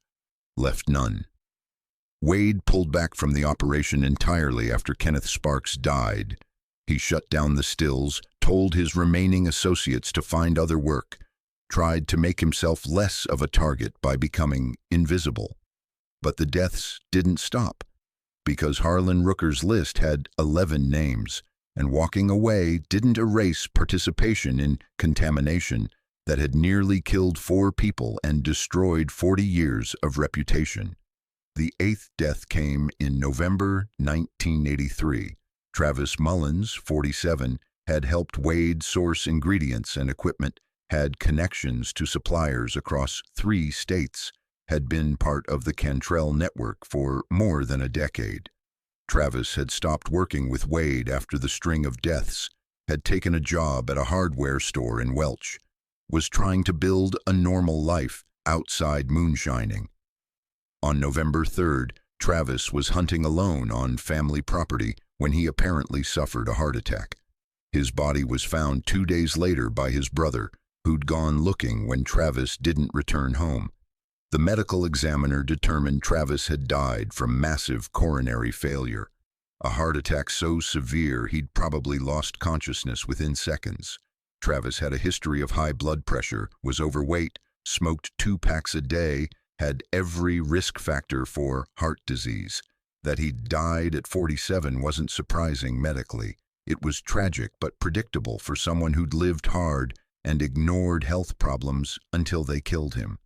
left none. Wade pulled back from the operation entirely after Kenneth Sparks died. He shut down the stills, told his remaining associates to find other work, tried to make himself less of a target by becoming invisible. But the deaths didn't stop, because Harlan Rooker's list had 11 names, and walking away didn't erase participation in contamination that had nearly killed 4 people and destroyed 40 years of reputation. The 8th death came in November 1983. Travis Mullins, 47, had helped Wade source ingredients and equipment, had connections to suppliers across 3 states, had been part of the Cantrell network for more than a decade. Travis had stopped working with Wade after the string of deaths, had taken a job at a hardware store in Welch, was trying to build a normal life outside moonshining. On November 3rd, Travis was hunting alone on family property when he apparently suffered a heart attack. His body was found 2 days later by his brother, who'd gone looking when Travis didn't return home. The medical examiner determined Travis had died from massive coronary failure, a heart attack so severe he'd probably lost consciousness within seconds. Travis had a history of high blood pressure, was overweight, smoked 2 packs a day, had every risk factor for heart disease. That he died at 47 wasn't surprising medically. It was tragic but predictable for someone who'd lived hard and ignored health problems until they killed him.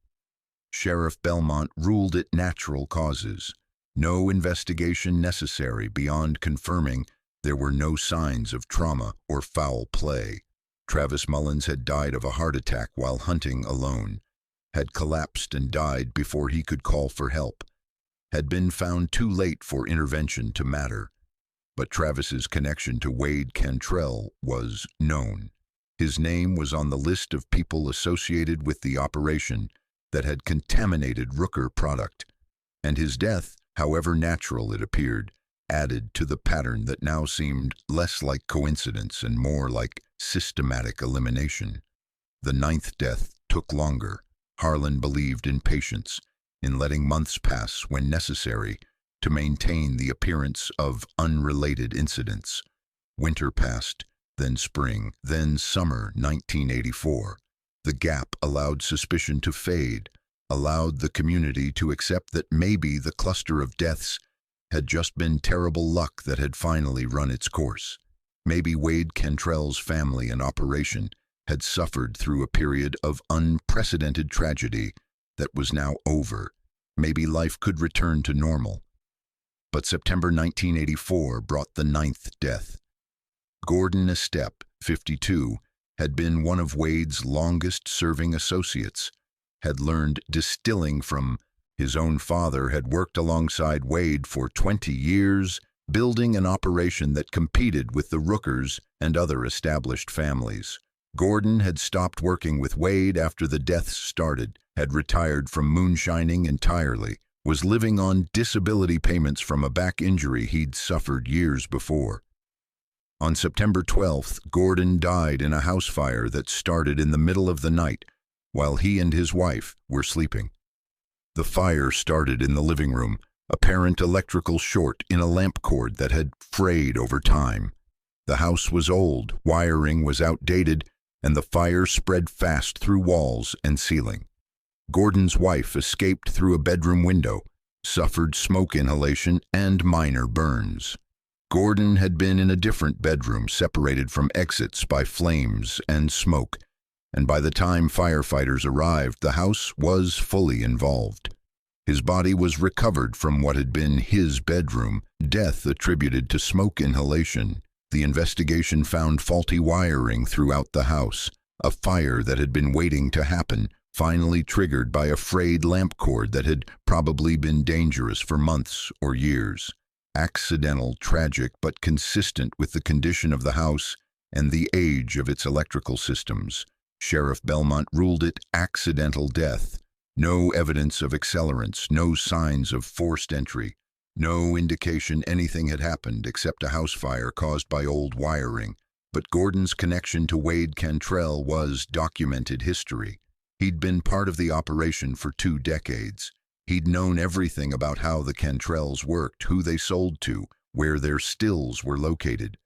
Sheriff Belmont ruled it natural causes. No investigation necessary beyond confirming there were no signs of trauma or foul play. Travis Mullins had died of a heart attack while hunting alone, had collapsed and died before he could call for help, had been found too late for intervention to matter. But Travis's connection to Wade Cantrell was known. His name was on the list of people associated with the operation that had contaminated Rooker product, and his death, however natural it appeared, added to the pattern that now seemed less like coincidence and more like systematic elimination. The ninth death took longer. Harlan believed in patience, in letting months pass when necessary to maintain the appearance of unrelated incidents. Winter passed, then spring, then summer 1984. The gap allowed suspicion to fade, allowed the community to accept that maybe the cluster of deaths had just been terrible luck that had finally run its course. Maybe Wade Cantrell's family and operation had suffered through a period of unprecedented tragedy that was now over. Maybe life could return to normal. But September 1984 brought the ninth death. Gordon Estep, 52, had been one of Wade's longest-serving associates, had learned distilling from his own father, had worked alongside Wade for 20 years, building an operation that competed with the Rookers and other established families. Gordon had stopped working with Wade after the deaths started, had retired from moonshining entirely, was living on disability payments from a back injury he'd suffered years before. On September 12th, Gordon died in a house fire that started in the middle of the night while he and his wife were sleeping. The fire started in the living room, apparent electrical short in a lamp cord that had frayed over time. The house was old, wiring was outdated, and the fire spread fast through walls and ceiling. Gordon's wife escaped through a bedroom window, suffered smoke inhalation and minor burns. Gordon had been in a different bedroom separated from exits by flames and smoke, and by the time firefighters arrived, the house was fully involved. His body was recovered from what had been his bedroom, death attributed to smoke inhalation. The investigation found faulty wiring throughout the house, a fire that had been waiting to happen, finally triggered by a frayed lamp cord that had probably been dangerous for months or years. Accidental, tragic, but consistent with the condition of the house and the age of its electrical systems. Sheriff Belmont ruled it accidental death. No evidence of accelerants, no signs of forced entry, no indication anything had happened except a house fire caused by old wiring. But Gordon's connection to Wade Cantrell was documented history. He'd been part of the operation for 2 decades. He'd known everything about how the Cantrells worked, who they sold to, where their stills were located.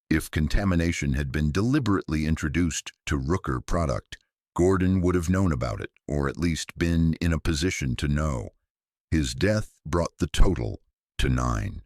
If contamination had been deliberately introduced to Rooker product, Gordon would have known about it, or at least been in a position to know. His death brought the total to 9.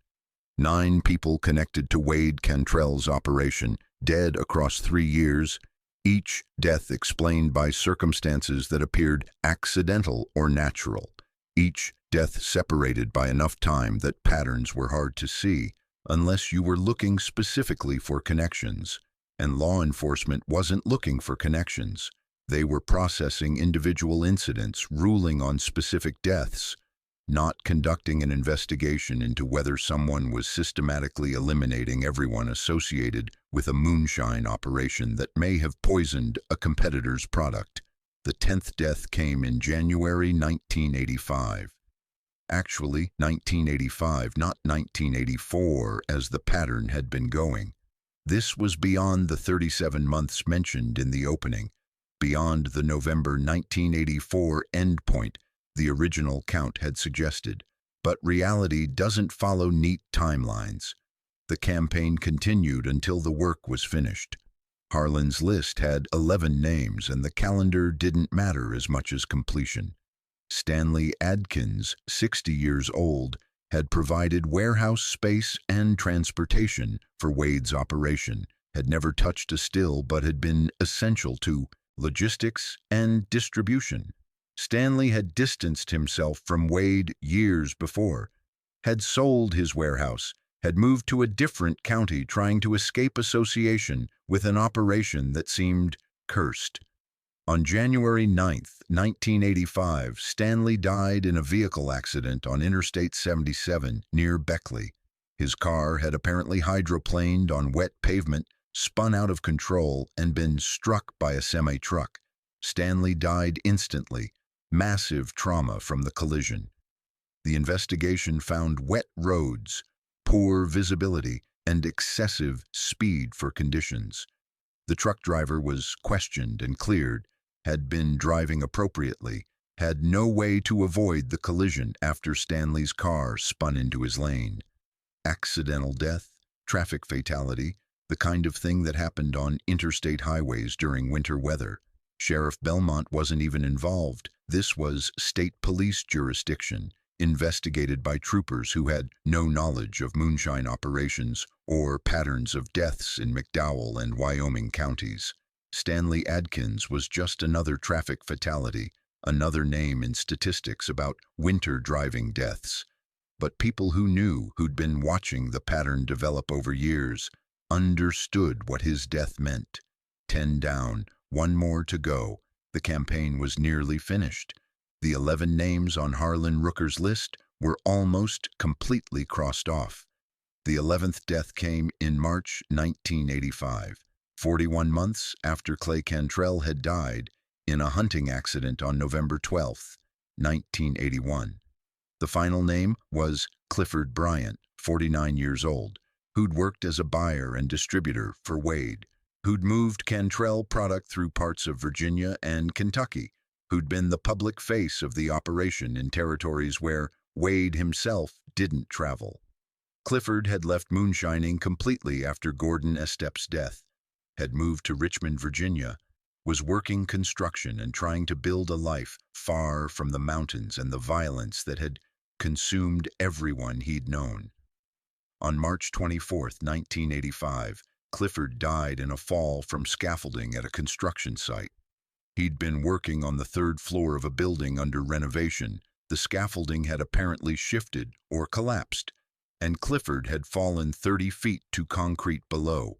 9 people connected to Wade Cantrell's operation, dead across 3 years, each death explained by circumstances that appeared accidental or natural. Each death separated by enough time that patterns were hard to see, unless you were looking specifically for connections. And law enforcement wasn't looking for connections. They were processing individual incidents, ruling on specific deaths, not conducting an investigation into whether someone was systematically eliminating everyone associated with a moonshine operation that may have poisoned a competitor's product. The 10th death came in January 1985. Actually, 1985, not 1984, as the pattern had been going. This was beyond the 37 months mentioned in the opening, beyond the November 1984 endpoint the original count had suggested. But reality doesn't follow neat timelines. The campaign continued until the work was finished. Harlan's list had 11 names, and the calendar didn't matter as much as completion. Stanley Adkins, 60 years old, had provided warehouse space and transportation for Wade's operation, had never touched a still but had been essential to logistics and distribution. Stanley had distanced himself from Wade years before, had sold his warehouse, had moved to a different county trying to escape association with an operation that seemed cursed. On January 9, 1985, Stanley died in a vehicle accident on Interstate 77 near Beckley. His car had apparently hydroplaned on wet pavement, spun out of control, and been struck by a semi-truck. Stanley died instantly, massive trauma from the collision. The investigation found wet roads, poor visibility, and excessive speed for conditions. The truck driver was questioned and cleared, had been driving appropriately, had no way to avoid the collision after Stanley's car spun into his lane. Accidental death, traffic fatality, the kind of thing that happened on interstate highways during winter weather. Sheriff Belmont wasn't even involved. This was state police jurisdiction, investigated by troopers who had no knowledge of Moonshine operations or patterns of deaths in McDowell and Wyoming counties. Stanley Adkins was just another traffic fatality, another name in statistics about winter driving deaths. But people who knew, who'd been watching the pattern develop over years, understood what his death meant. 10 down, 1 more to go. The campaign was nearly finished. The 11 names on Harlan Rooker's list were almost completely crossed off. The 11th death came in March 1985, 41 months after Clay Cantrell had died in a hunting accident on November 12, 1981. The final name was Clifford Bryant, 49 years old, who'd worked as a buyer and distributor for Wade, who'd moved Cantrell product through parts of Virginia and Kentucky, who'd been the public face of the operation in territories where Wade himself didn't travel. Clifford had left moonshining completely after Gordon Estep's death, had moved to Richmond, Virginia, was working construction and trying to build a life far from the mountains and the violence that had consumed everyone he'd known. On March 24, 1985, Clifford died in a fall from scaffolding at a construction site. He'd been working on the 3rd floor of a building under renovation. The scaffolding had apparently shifted or collapsed, and Clifford had fallen 30 feet to concrete below.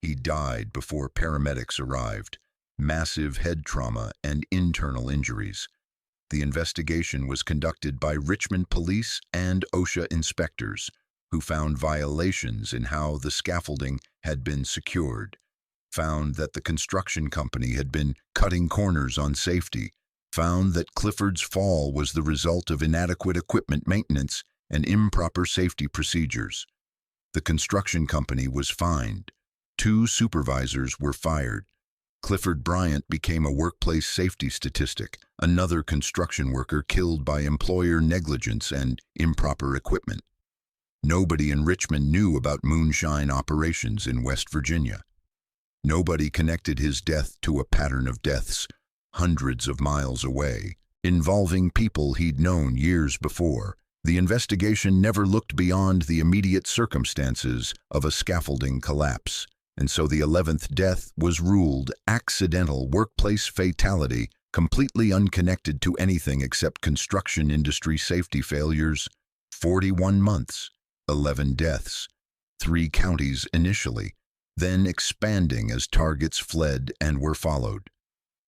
He died before paramedics arrived, massive head trauma and internal injuries. The investigation was conducted by Richmond police and OSHA inspectors, who found violations in how the scaffolding had been secured, found that the construction company had been cutting corners on safety, found that Clifford's fall was the result of inadequate equipment maintenance and improper safety procedures. The construction company was fined. 2 supervisors were fired. Clifford Bryant became a workplace safety statistic, another construction worker killed by employer negligence and improper equipment. Nobody in Richmond knew about moonshine operations in West Virginia. Nobody connected his death to a pattern of deaths hundreds of miles away, involving people he'd known years before. The investigation never looked beyond the immediate circumstances of a scaffolding collapse, and so the 11th death was ruled accidental workplace fatality, completely unconnected to anything except construction industry safety failures. 41 months, 11 deaths, 3 counties initially, then expanding as targets fled and were followed.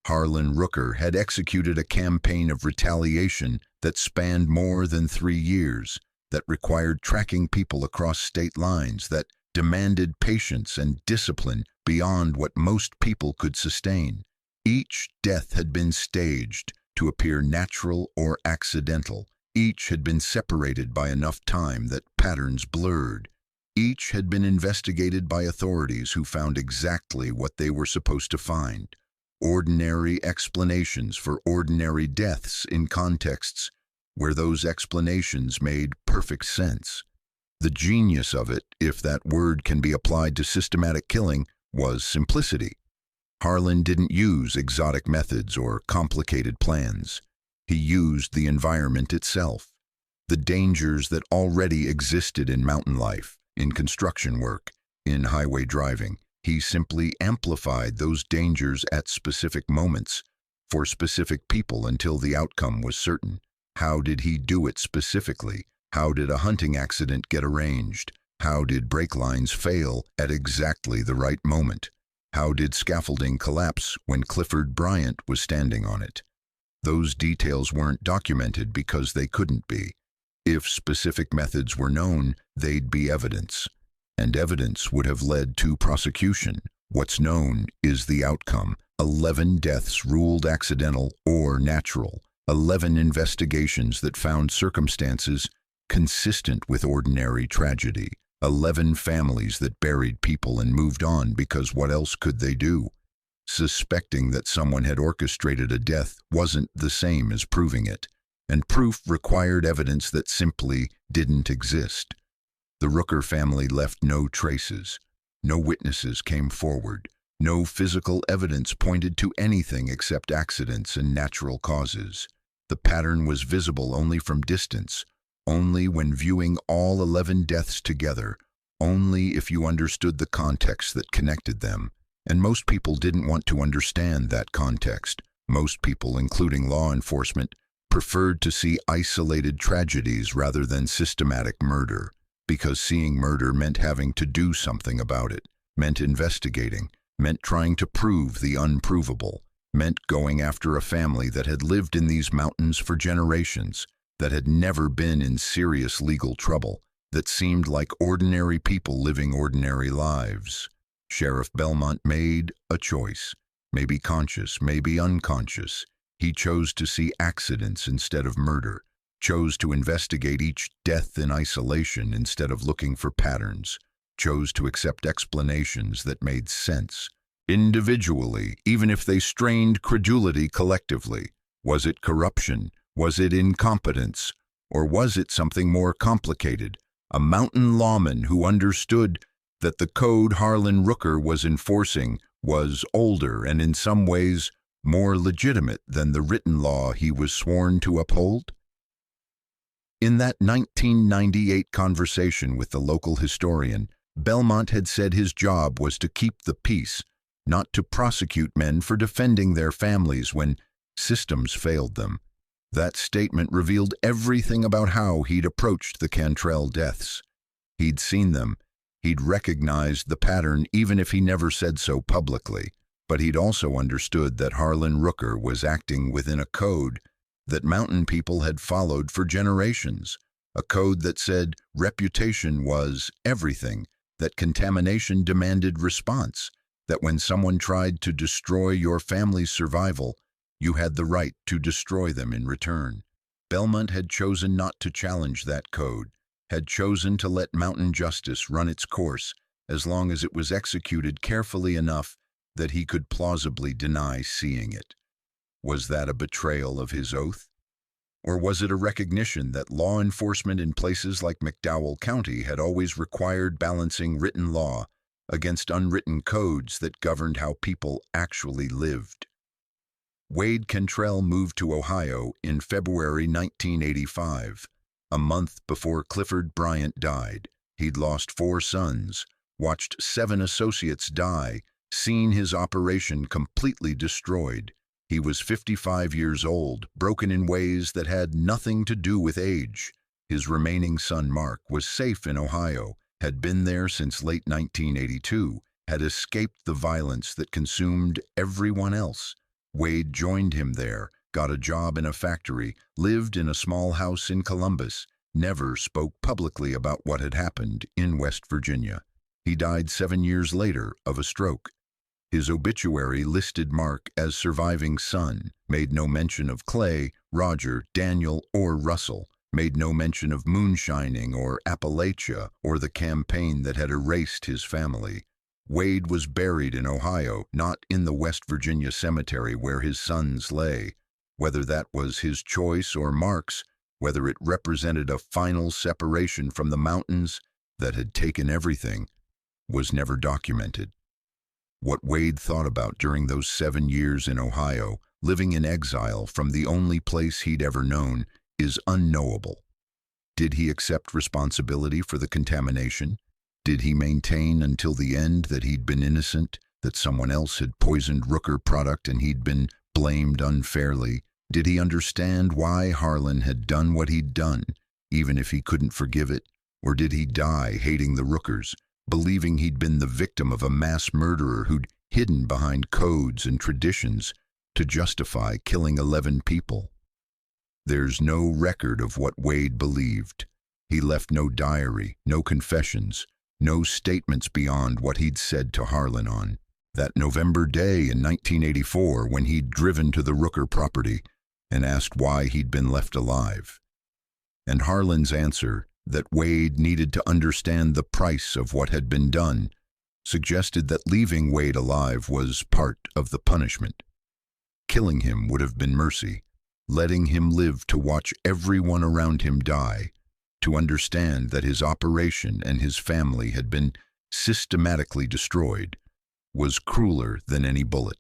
Harlan Rooker had executed a campaign of retaliation that spanned more than 3 years, that required tracking people across state lines, that demanded patience and discipline beyond what most people could sustain. Each death had been staged to appear natural or accidental. Each had been separated by enough time that patterns blurred. Each had been investigated by authorities who found exactly what they were supposed to find: ordinary explanations for ordinary deaths in contexts where those explanations made perfect sense. The genius of it, if that word can be applied to systematic killing, was simplicity. Harlan didn't use exotic methods or complicated plans. He used the environment itself. the dangers that already existed in mountain life, in construction work, in highway driving. He simply amplified those dangers at specific moments for specific people until the outcome was certain. How did he do it specifically? How did a hunting accident get arranged? How did brake lines fail at exactly the right moment? How did scaffolding collapse when Clifford Bryant was standing on it? Those details weren't documented because they couldn't be. If specific methods were known, they'd be evidence. And evidence would have led to prosecution. What's known is the outcome. 11 deaths ruled accidental or natural. 11 investigations that found circumstances consistent with ordinary tragedy. 11 families that buried people and moved on because what else could they do? Suspecting that someone had orchestrated a death wasn't the same as proving it, and proof required evidence that simply didn't exist. The Rooker family left no traces. No witnesses came forward. No physical evidence pointed to anything except accidents and natural causes. The pattern was visible only from distance, only when viewing all 11 deaths together, only if you understood the context that connected them. And most people didn't want to understand that context. Most people, including law enforcement, preferred to see isolated tragedies rather than systematic murder, because seeing murder meant having to do something about it, meant investigating, meant trying to prove the unprovable, meant going after a family that had lived in these mountains for generations, that had never been in serious legal trouble, that seemed like ordinary people living ordinary lives. Sheriff Belmont made a choice, maybe conscious, maybe unconscious. He chose to see accidents instead of murder, chose to investigate each death in isolation instead of looking for patterns, chose to accept explanations that made sense, individually, even if they strained credulity collectively. Was it corruption? Was it incompetence? Or was it something more complicated? A mountain lawman who understood that the code Harlan Rooker was enforcing was older and in some ways more legitimate than the written law he was sworn to uphold? In that 1998 conversation with the local historian, Belmont had said his job was to keep the peace, not to prosecute men for defending their families when systems failed them. That statement revealed everything about how he'd approached the Cantrell deaths. He'd seen them. He'd recognized the pattern even if he never said so publicly. But he'd also understood that Harlan Rooker was acting within a code that mountain people had followed for generations, a code that said reputation was everything, that contamination demanded response, that when someone tried to destroy your family's survival, you had the right to destroy them in return. Belmont had chosen not to challenge that code, had chosen to let mountain justice run its course as long as it was executed carefully enough that he could plausibly deny seeing it. Was that a betrayal of his oath? Or was it a recognition that law enforcement in places like McDowell County had always required balancing written law against unwritten codes that governed how people actually lived? Wade Cantrell moved to Ohio in February 1985, a month before Clifford Bryant died. He'd lost 4 sons, watched 7 associates die, seen his operation completely destroyed. He was 55 years old, broken in ways that had nothing to do with age. His remaining son, Mark, was safe in Ohio, had been there since late 1982, had escaped the violence that consumed everyone else. Wade joined him there, got a job in a factory, lived in a small house in Columbus, never spoke publicly about what had happened in West Virginia. He died 7 years later of a stroke. His obituary listed Mark as surviving son, made no mention of Clay, Roger, Daniel, or Russell, made no mention of moonshining or Appalachia or the campaign that had erased his family. Wade was buried in Ohio, not in the West Virginia cemetery where his sons lay. Whether that was his choice or Mark's, whether it represented a final separation from the mountains that had taken everything, was never documented. What Wade thought about during those 7 years in Ohio, living in exile from the only place he'd ever known, is unknowable. Did he accept responsibility for the contamination? Did he maintain until the end that he'd been innocent, that someone else had poisoned Rooker product and he'd been blamed unfairly? Did he understand why Harlan had done what he'd done, even if he couldn't forgive it? Or did he die hating the Rookers, believing he'd been the victim of a mass murderer who'd hidden behind codes and traditions to justify killing 11 people? There's no record of what Wade believed. He left no diary, no confessions, no statements beyond what he'd said to Harlan on that November day in 1984 when he'd driven to the Rooker property and asked why he'd been left alive. And Harlan's answer, that Wade needed to understand the price of what had been done, suggested that leaving Wade alive was part of the punishment. Killing him would have been mercy, letting him live to watch everyone around him die, to understand that his operation and his family had been systematically destroyed, was crueler than any bullet.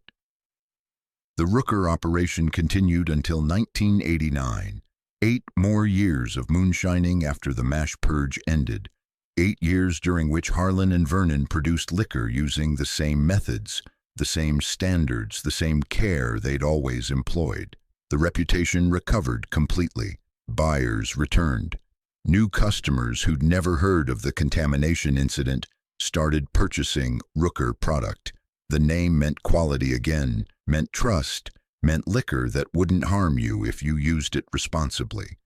The Rooker operation continued until 1989, 8 more years of moonshining after the MASH purge ended, 8 years during which Harlan and Vernon produced liquor using the same methods, the same standards, the same care they'd always employed. The reputation recovered completely. Buyers returned. New customers who'd never heard of the contamination incident started purchasing Rooker product. The name meant quality again, meant trust, meant liquor that wouldn't harm you if you used it responsibly.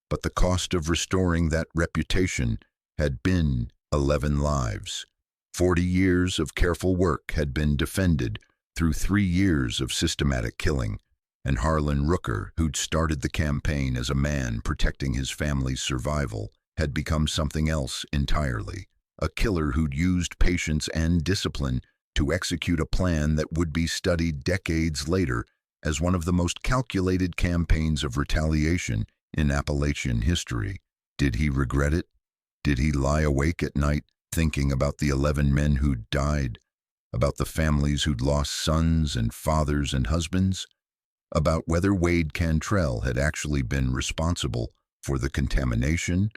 But the cost of restoring that reputation had been 11 lives. 40 years of careful work had been defended through 3 years of systematic killing, and Harlan Rooker, who'd started the campaign as a man protecting his family's survival, had become something else entirely. A killer who'd used patience and discipline to execute a plan that would be studied decades later as one of the most calculated campaigns of retaliation in Appalachian history. Did he regret it? Did he lie awake at night thinking about the 11 men who'd died, about the families who'd lost sons and fathers and husbands, about whether Wade Cantrell had actually been responsible for the contamination,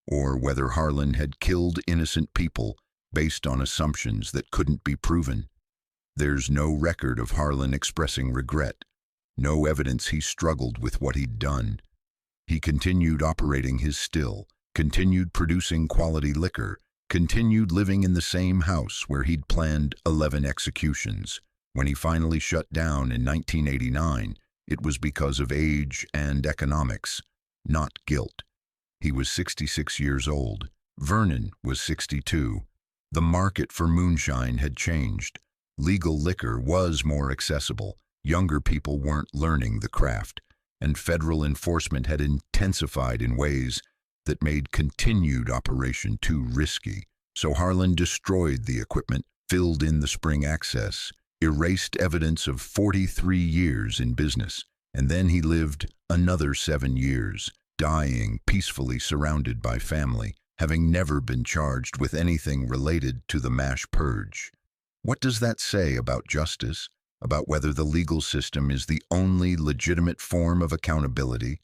or whether Harlan had killed innocent people based on assumptions that couldn't be proven? There's no record of Harlan expressing regret, no evidence he struggled with what he'd done. He continued operating his still, continued producing quality liquor, continued living in the same house where he'd planned 11 executions. When he finally shut down in 1989, it was because of age and economics, not guilt. He was 66 years old. Vernon was 62. The market for moonshine had changed. Legal liquor was more accessible. Younger people weren't learning the craft, and federal enforcement had intensified in ways that made continued operation too risky. So Harlan destroyed the equipment, filled in the spring access, erased evidence of 43 years in business, and then he lived another 7 years, dying peacefully surrounded by family, having never been charged with anything related to the MASH purge. What does that say about justice, about whether the legal system is the only legitimate form of accountability,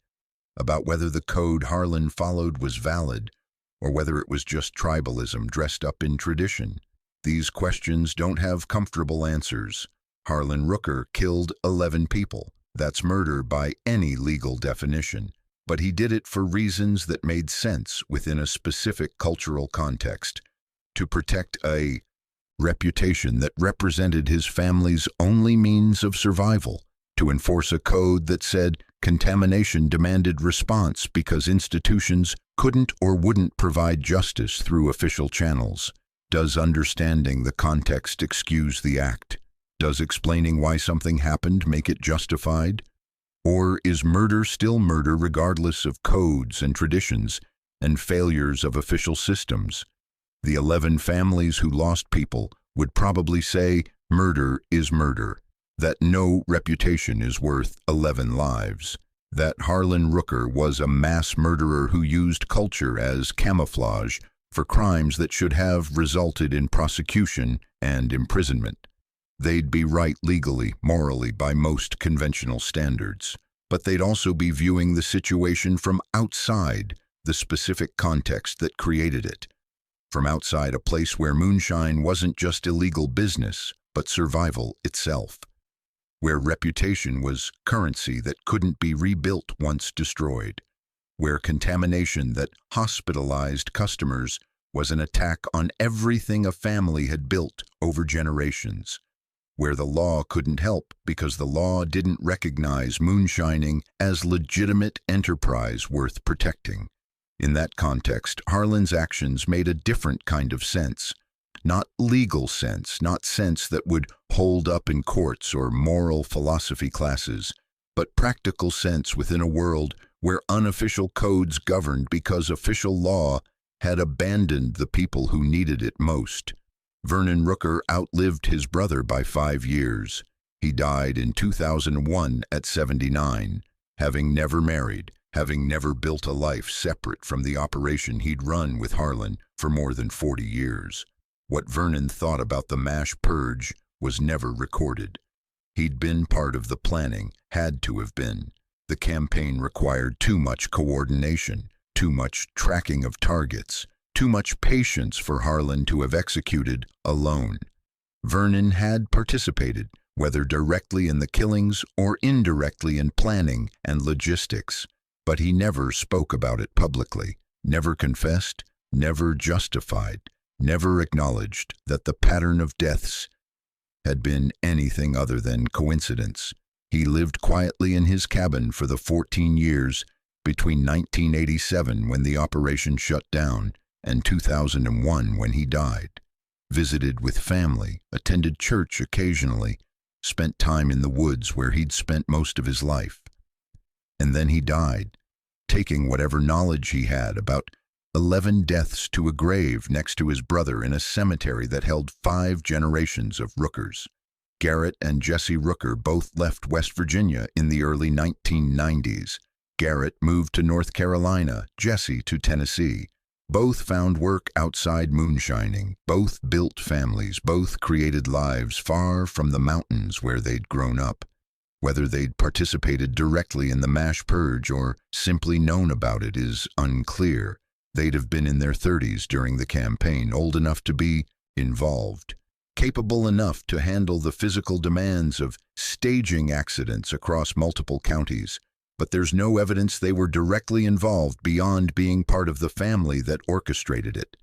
about whether the code Harlan followed was valid, or whether it was just tribalism dressed up in tradition? These questions don't have comfortable answers. Harlan Rooker killed 11 people. That's murder by any legal definition. But he did it for reasons that made sense within a specific cultural context, to protect a reputation that represented his family's only means of survival, to enforce a code that said contamination demanded response because institutions couldn't or wouldn't provide justice through official channels. Does understanding the context excuse the act? Does explaining why something happened make it justified? Or is murder still murder regardless of codes and traditions and failures of official systems? The 11 families who lost people would probably say murder is murder, that no reputation is worth 11 lives, that Harlan Rooker was a mass murderer who used culture as camouflage for crimes that should have resulted in prosecution and imprisonment. They'd be right legally, morally, by most conventional standards, but they'd also be viewing the situation from outside the specific context that created it. From outside a place where moonshine wasn't just illegal business, but survival itself. Where reputation was currency that couldn't be rebuilt once destroyed. Where contamination that hospitalized customers was an attack on everything a family had built over generations. Where the law couldn't help because the law didn't recognize moonshining as legitimate enterprise worth protecting. In that context, Harlan's actions made a different kind of sense. Not legal sense, not sense that would hold up in courts or moral philosophy classes, but practical sense within a world where unofficial codes governed because official law had abandoned the people who needed it most. Vernon Rooker outlived his brother by 5 years. He died in 2001 at 79, having never married, having never built a life separate from the operation he'd run with Harlan for more than 40 years. What Vernon thought about the MASH purge was never recorded. He'd been part of the planning, had to have been. The campaign required too much coordination, too much tracking of targets, too much patience for Harlan to have executed alone. Vernon had participated, whether directly in the killings or indirectly in planning and logistics, but he never spoke about it publicly, never confessed, never justified, never acknowledged that the pattern of deaths had been anything other than coincidence. He lived quietly in his cabin for the 14 years between 1987, when the operation shut down, and 2001, when he died. Visited with family, attended church occasionally, spent time in the woods where he'd spent most of his life. And then he died, taking whatever knowledge he had about 11 deaths to a grave next to his brother in a cemetery that held 5 generations of Rookers. Garrett and Jesse Rooker both left West Virginia in the early 1990s. Garrett moved to North Carolina, Jesse to Tennessee. Both found work outside moonshining, both built families, both created lives far from the mountains where they'd grown up. Whether they'd participated directly in the MASH purge or simply known about it is unclear. They'd have been in their 30s during the campaign, old enough to be involved, capable enough to handle the physical demands of staging accidents across multiple counties. But there's no evidence they were directly involved beyond being part of the family that orchestrated it.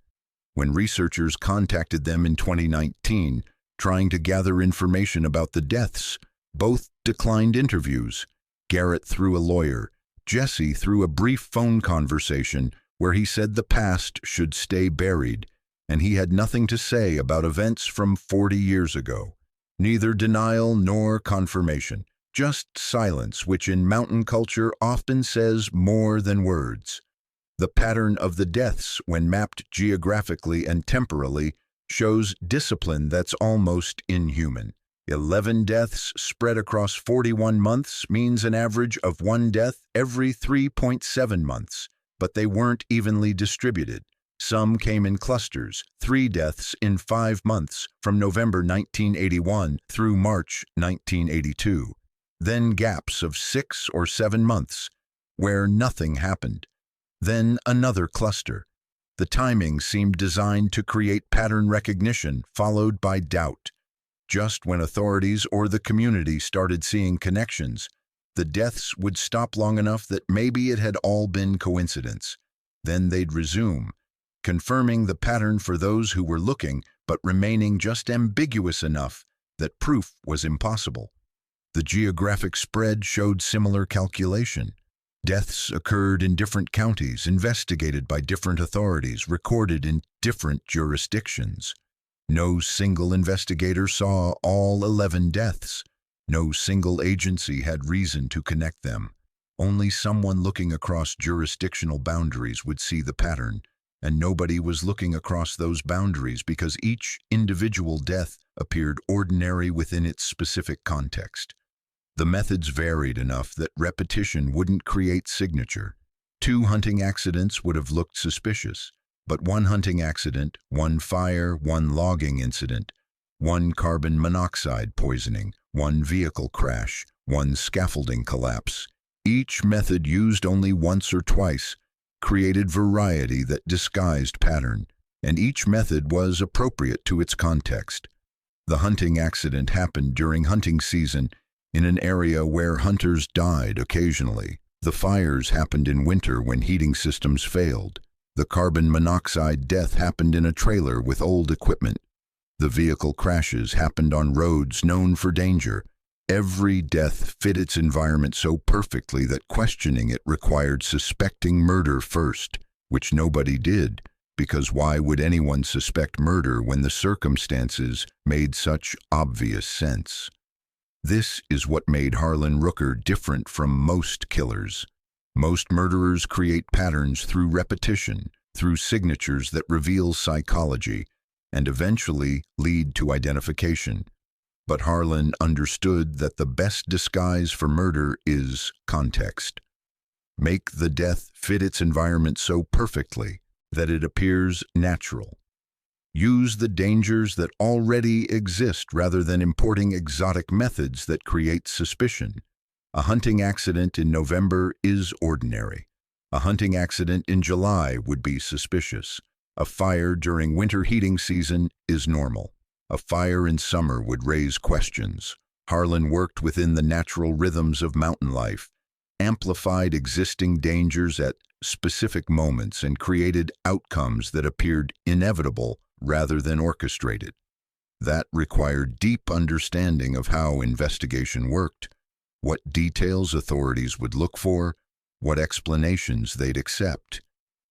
When researchers contacted them in 2019, trying to gather information about the deaths, both declined interviews. Garrett through a lawyer, Jesse through a brief phone conversation where he said the past should stay buried, and he had nothing to say about events from 40 years ago. Neither denial nor confirmation. Just silence, which in mountain culture often says more than words. The pattern of the deaths, when mapped geographically and temporally, shows discipline that's almost inhuman. 11 deaths spread across 41 months means an average of 1 death every 3.7 months, but they weren't evenly distributed. Some came in clusters, 3 deaths in 5 months, from November 1981 through March 1982. Then gaps of 6 or 7 months, where nothing happened. Then another cluster. The timing seemed designed to create pattern recognition, followed by doubt. Just when authorities or the community started seeing connections, the deaths would stop long enough that maybe it had all been coincidence. Then they'd resume, confirming the pattern for those who were looking, but remaining just ambiguous enough that proof was impossible. The geographic spread showed similar calculation. Deaths occurred in different counties, investigated by different authorities, recorded in different jurisdictions. No single investigator saw all 11 deaths. No single agency had reason to connect them. Only someone looking across jurisdictional boundaries would see the pattern, and nobody was looking across those boundaries because each individual death appeared ordinary within its specific context. The methods varied enough that repetition wouldn't create signature. 2 hunting accidents would have looked suspicious, but 1 hunting accident, 1 fire, 1 logging incident, 1 carbon monoxide poisoning, 1 vehicle crash, 1 scaffolding collapse, each method used only once or twice, created variety that disguised pattern, and each method was appropriate to its context. The hunting accident happened during hunting season in an area where hunters died occasionally. The fires happened in winter when heating systems failed. The carbon monoxide death happened in a trailer with old equipment. The vehicle crashes happened on roads known for danger. Every death fit its environment so perfectly that questioning it required suspecting murder first, which nobody did, because why would anyone suspect murder when the circumstances made such obvious sense? This is what made Harlan Rooker different from most killers. Most murderers create patterns through repetition, through signatures that reveal psychology, and eventually lead to identification. But Harlan understood that the best disguise for murder is context. Make the death fit its environment so perfectly that it appears natural. Use the dangers that already exist rather than importing exotic methods that create suspicion. A hunting accident in November is ordinary. A hunting accident in July would be suspicious. A fire during winter heating season is normal. A fire in summer would raise questions. Harlan worked within the natural rhythms of mountain life, amplified existing dangers at specific moments, and created outcomes that appeared inevitable rather than orchestrated. That required deep understanding of how investigation worked, what details authorities would look for, what explanations they'd accept.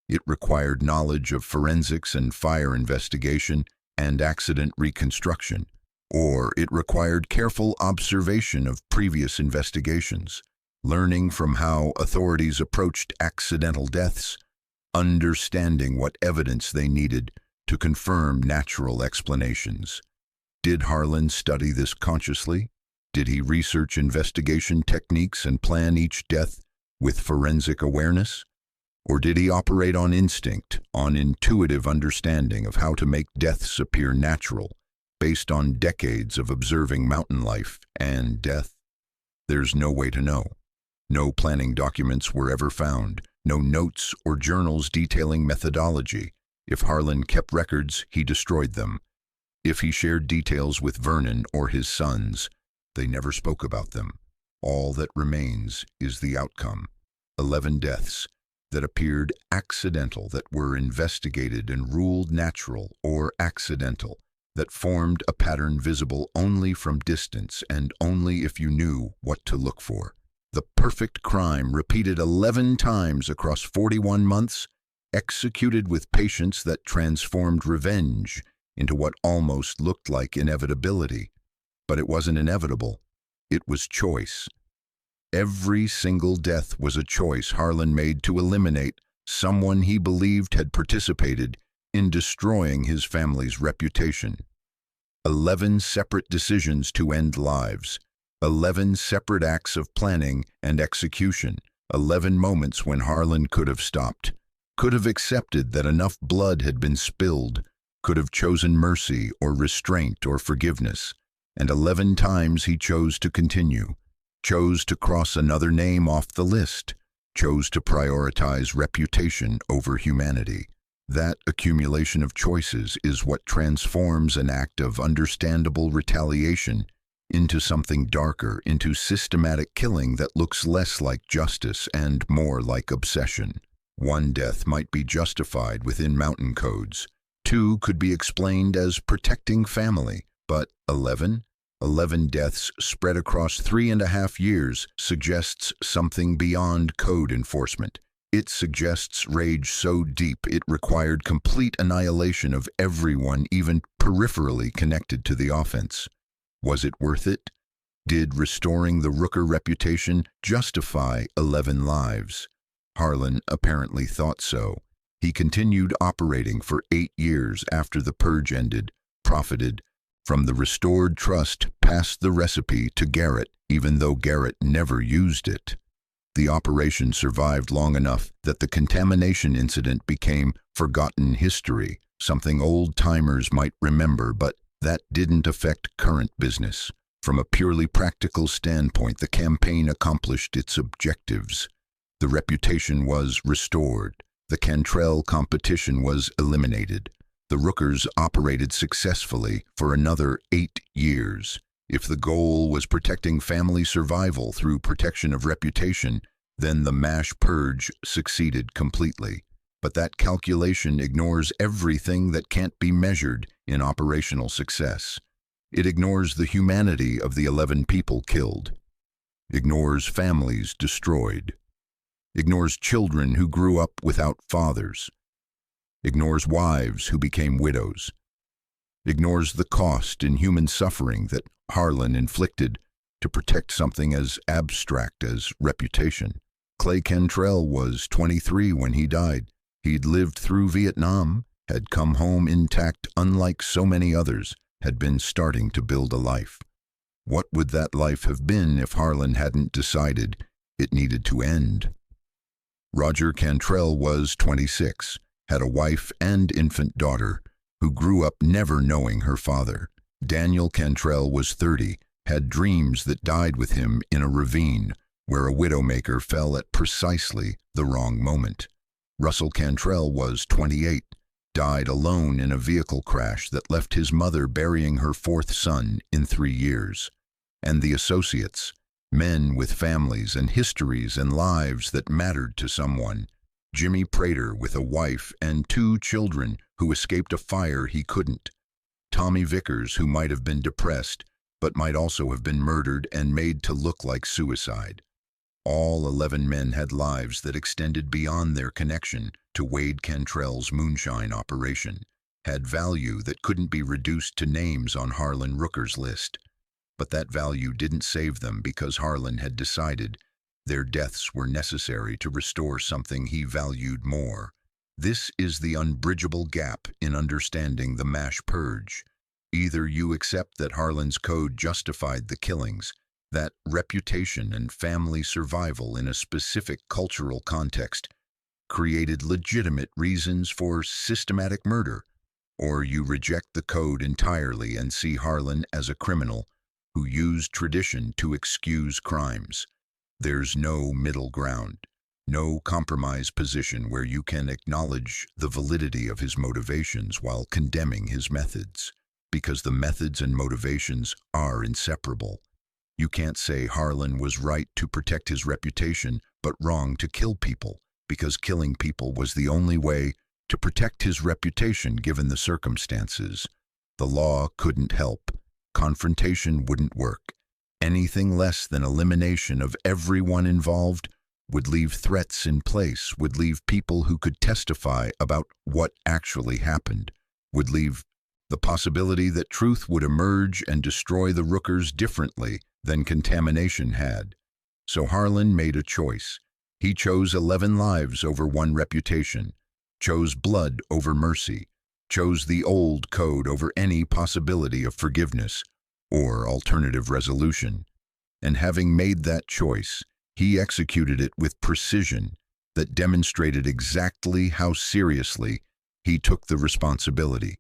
It required knowledge of forensics and fire investigation and accident reconstruction, or it required careful observation of previous investigations, learning from how authorities approached accidental deaths, understanding what evidence they needed to confirm natural explanations. Did Harlan study this consciously? Did he research investigation techniques and plan each death with forensic awareness? Or did he operate on instinct, on intuitive understanding of how to make deaths appear natural, based on decades of observing mountain life and death? There's no way to know. No planning documents were ever found, no notes or journals detailing methodology. If Harlan kept records, he destroyed them. If he shared details with Vernon or his sons, they never spoke about them. All that remains is the outcome. 11 deaths that appeared accidental, that were investigated and ruled natural or accidental, that formed a pattern visible only from distance and only if you knew what to look for. The perfect crime repeated 11 times across 41 months, executed with patience that transformed revenge into what almost looked like inevitability. But it wasn't inevitable. It was choice. Every single death was a choice Harlan made to eliminate someone he believed had participated in destroying his family's reputation. 11 separate decisions to end lives. 11 separate acts of planning and execution. 11 moments when Harlan could have stopped, could have accepted that enough blood had been spilled, could have chosen mercy or restraint or forgiveness. And 11 times he chose to continue, chose to cross another name off the list, chose to prioritize reputation over humanity. That accumulation of choices is what transforms an act of understandable retaliation into something darker, into systematic killing that looks less like justice and more like obsession. One death might be justified within mountain codes. 2 could be explained as protecting family. But 11 deaths spread across 3.5 years suggests something beyond code enforcement. It suggests rage so deep it required complete annihilation of everyone even peripherally connected to the offense. Was it worth it? Did restoring the Rooker reputation justify 11 lives? Harlan apparently thought so. He continued operating for 8 years after the Purge ended, profited from the restored trust, passed the recipe to Garrett, even though Garrett never used it. The operation survived long enough that the contamination incident became forgotten history, something old-timers might remember, but that didn't affect current business. From a purely practical standpoint, the campaign accomplished its objectives. The reputation was restored. The Cantrell competition was eliminated. The Rookers operated successfully for another 8 years. If the goal was protecting family survival through protection of reputation, then the MASH purge succeeded completely. But that calculation ignores everything that can't be measured in operational success. It ignores the humanity of the 11 people killed, ignores families destroyed, ignores children who grew up without fathers, ignores wives who became widows, ignores the cost in human suffering that Harlan inflicted to protect something as abstract as reputation. Clay Cantrell was 23 when he died. He'd lived through Vietnam, had come home intact unlike so many others, had been starting to build a life. What would that life have been if Harlan hadn't decided it needed to end? Roger Cantrell was 26, had a wife and infant daughter, who grew up never knowing her father. Daniel Cantrell was 30, had dreams that died with him in a ravine where a widowmaker fell at precisely the wrong moment. Russell Cantrell was 28, died alone in a vehicle crash that left his mother burying her 4th son in 3 years. And the associates, men with families and histories and lives that mattered to someone. Jimmy Prater with a wife and 2 children who escaped a fire he couldn't. Tommy Vickers, who might have been depressed, but might also have been murdered and made to look like suicide. All 11 men had lives that extended beyond their connection to Wade Cantrell's Moonshine operation, had value that couldn't be reduced to names on Harlan Rooker's list. But that value didn't save them because Harlan had decided their deaths were necessary to restore something he valued more. This is the unbridgeable gap in understanding the MASH purge. Either you accept that Harlan's code justified the killings, that reputation and family survival in a specific cultural context created legitimate reasons for systematic murder, or you reject the code entirely and see Harlan as a criminal who used tradition to excuse crimes. There's no middle ground, no compromise position where you can acknowledge the validity of his motivations while condemning his methods, because the methods and motivations are inseparable. You can't say Harlan was right to protect his reputation, but wrong to kill people, because killing people was the only way to protect his reputation given the circumstances. The law couldn't help. Confrontation wouldn't work. Anything less than elimination of everyone involved would leave threats in place, would leave people who could testify about what actually happened, would leave the possibility that truth would emerge and destroy the Rookers differently than contamination had. So Harlan made a choice. He chose 11 lives over 1 reputation, chose blood over mercy, chose the old code over any possibility of forgiveness or alternative resolution. And having made that choice, he executed it with precision that demonstrated exactly how seriously he took the responsibility.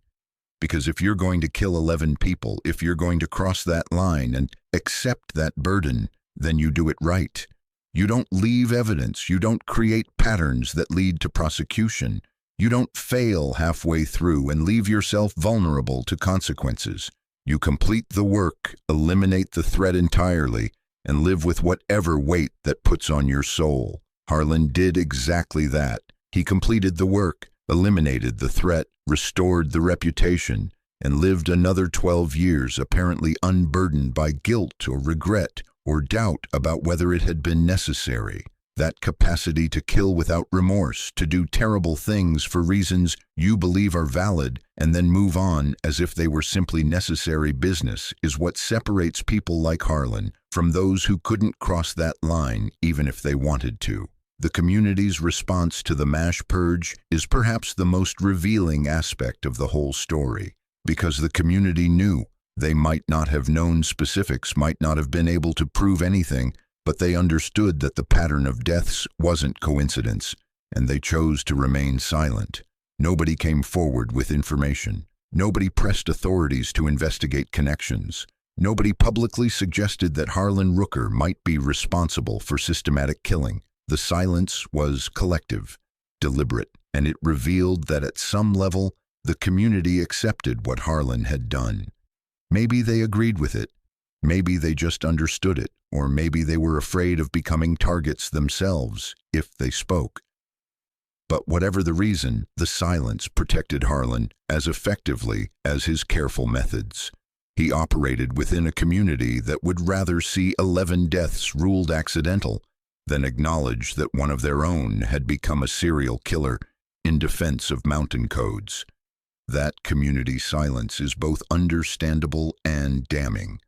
Because if you're going to kill 11 people, if you're going to cross that line and accept that burden, then you do it right. You don't leave evidence. You don't create patterns that lead to prosecution. You don't fail halfway through and leave yourself vulnerable to consequences. You complete the work, eliminate the threat entirely, and live with whatever weight that puts on your soul. Harlan did exactly that. He completed the work, eliminated the threat, restored the reputation, and lived another 12 years apparently unburdened by guilt or regret or doubt about whether it had been necessary. That capacity to kill without remorse, to do terrible things for reasons you believe are valid and then move on as if they were simply necessary business, is what separates people like Harlan from those who couldn't cross that line even if they wanted to. The community's response to the MASH purge is perhaps the most revealing aspect of the whole story, because the community knew. They might not have known specifics, might not have been able to prove anything, but they understood that the pattern of deaths wasn't coincidence, and they chose to remain silent. Nobody came forward with information. Nobody pressed authorities to investigate connections. Nobody publicly suggested that Harlan Rooker might be responsible for systematic killing. The silence was collective, deliberate. and it revealed that at some level, the community accepted what Harlan had done. Maybe they agreed with it, maybe they just understood it, or maybe they were afraid of becoming targets themselves if they spoke. But whatever the reason, the silence protected Harlan as effectively as his careful methods. He operated within a community that would rather see 11 deaths ruled accidental than acknowledge that one of their own had become a serial killer in defense of mountain codes. That community silence is both understandable and damning.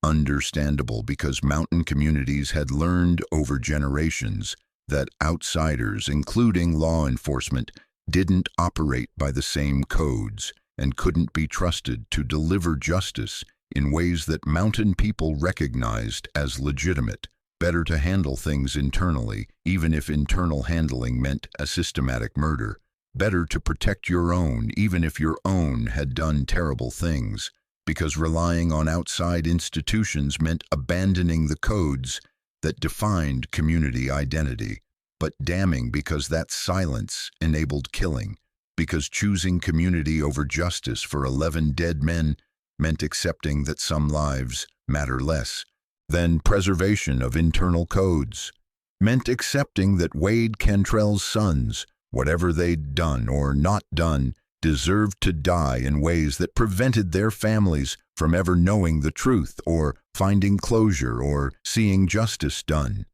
Understandable because mountain communities had learned over generations that outsiders, including law enforcement, didn't operate by the same codes and couldn't be trusted to deliver justice in ways that mountain people recognized as legitimate. Better to handle things internally, even if internal handling meant a systematic murder. Better to protect your own, even if your own had done terrible things, because relying on outside institutions meant abandoning the codes that defined community identity. But damning because that silence enabled killing, because choosing community over justice for 11 dead men meant accepting that some lives matter less than preservation of internal codes, meant accepting that Wade Cantrell's sons, whatever they'd done or not done, deserved to die in ways that prevented their families from ever knowing the truth or finding closure or seeing justice done.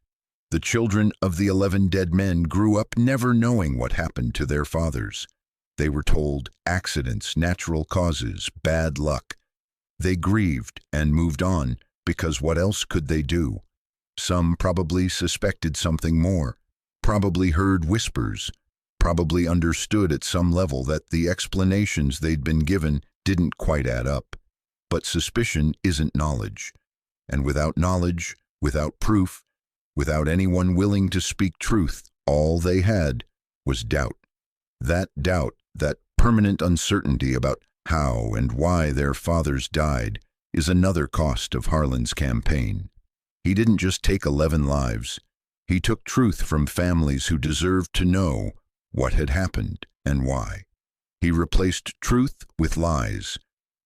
The children of the 11 dead men grew up never knowing what happened to their fathers. They were told accidents, natural causes, bad luck. They grieved and moved on because what else could they do? Some probably suspected something more, probably heard whispers, probably understood at some level that the explanations they'd been given didn't quite add up. But suspicion isn't knowledge. And without knowledge, without proof, without anyone willing to speak truth, all they had was doubt. That doubt, that permanent uncertainty about how and why their fathers died, is another cost of Harlan's campaign. He didn't just take 11 lives. He took truth from families who deserved to know what had happened and why. He replaced truth with lies,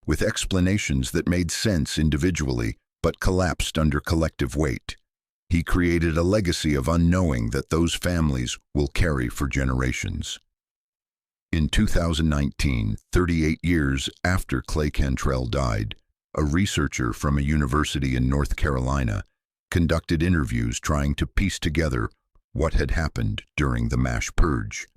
with explanations that made sense individually but collapsed under collective weight. He created a legacy of unknowing that those families will carry for generations. In 2019, 38 years after Clay Cantrell died, a researcher from a university in North Carolina conducted interviews trying to piece together what had happened during the MASH Purge.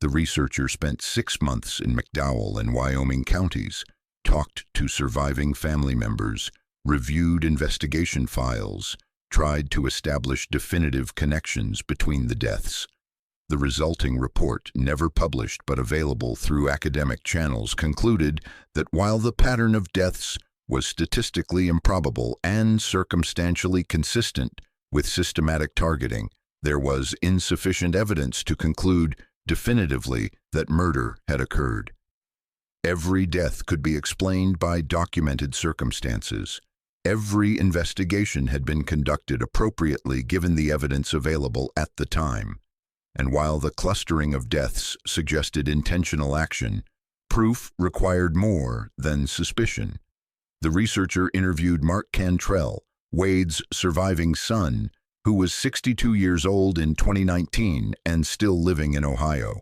The researcher spent 6 months in McDowell and Wyoming counties, talked to surviving family members, reviewed investigation files, tried to establish definitive connections between the deaths. The resulting report, never published but available through academic channels, concluded that while the pattern of deaths was statistically improbable and circumstantially consistent with systematic targeting, there was insufficient evidence to conclude definitively that murder had occurred. Every death could be explained by documented circumstances. Every investigation had been conducted appropriately given the evidence available at the time. And while the clustering of deaths suggested intentional action, proof required more than suspicion. The researcher interviewed Mark Cantrell, Wade's surviving son, who was 62 years old in 2019 and still living in Ohio.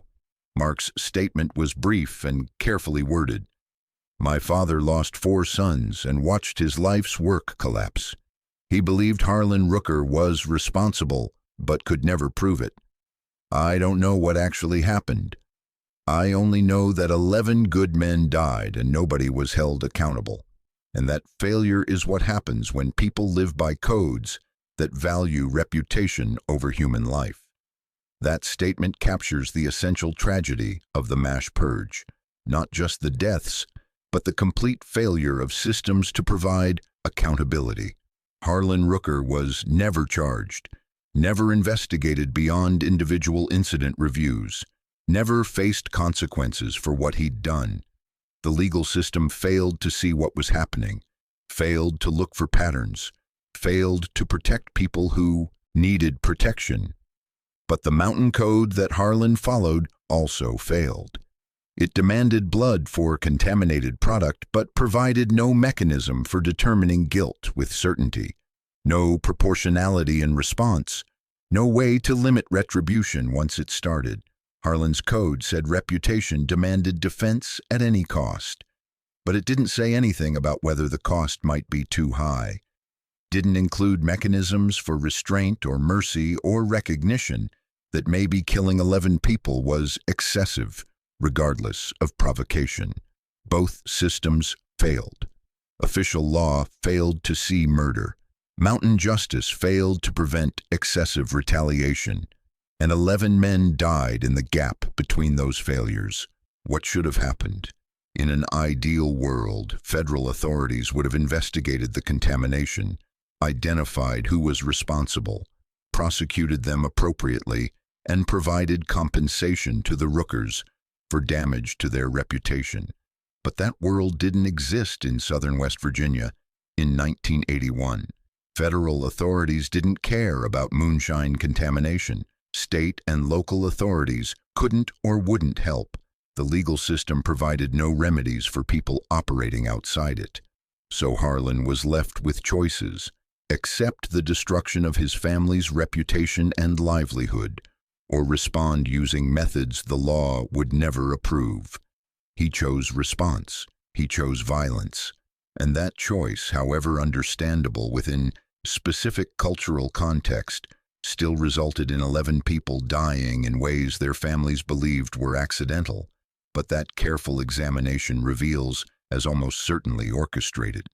Mark's statement was brief and carefully worded. "My father lost 4 sons and watched his life's work collapse. He believed Harlan Rooker was responsible, but could never prove it. I don't know what actually happened. I only know that 11 good men died and nobody was held accountable. And that failure is what happens when people live by codes that value reputation over human life." That statement captures the essential tragedy of the MASH Purge, not just the deaths, but the complete failure of systems to provide accountability. Harlan Rooker was never charged, never investigated beyond individual incident reviews, never faced consequences for what he'd done. The legal system failed to see what was happening, failed to look for patterns, failed to protect people who needed protection. But the mountain code that Harlan followed also failed. It demanded blood for contaminated product but provided no mechanism for determining guilt with certainty, no proportionality in response, no way to limit retribution once it started. Harlan's code said reputation demanded defense at any cost, but it didn't say anything about whether the cost might be too high. Didn't include mechanisms for restraint or mercy or recognition that maybe killing 11 people was excessive, regardless of provocation. Both systems failed. Official law failed to see murder. Mountain justice failed to prevent excessive retaliation. And 11 men died in the gap between those failures. What should have happened? In an ideal world, federal authorities would have investigated the contamination, identified who was responsible, prosecuted them appropriately, and provided compensation to the Rookers for damage to their reputation. But that world didn't exist in southern West Virginia in 1981. Federal authorities didn't care about moonshine contamination. State and local authorities couldn't or wouldn't help. The legal system provided no remedies for people operating outside it. So Harlan was left with choices: accept the destruction of his family's reputation and livelihood, or respond using methods the law would never approve. He chose response. He chose violence. And that choice, however understandable within specific cultural context, still resulted in 11 people dying in ways their families believed were accidental, but that careful examination reveals as almost certainly orchestrated.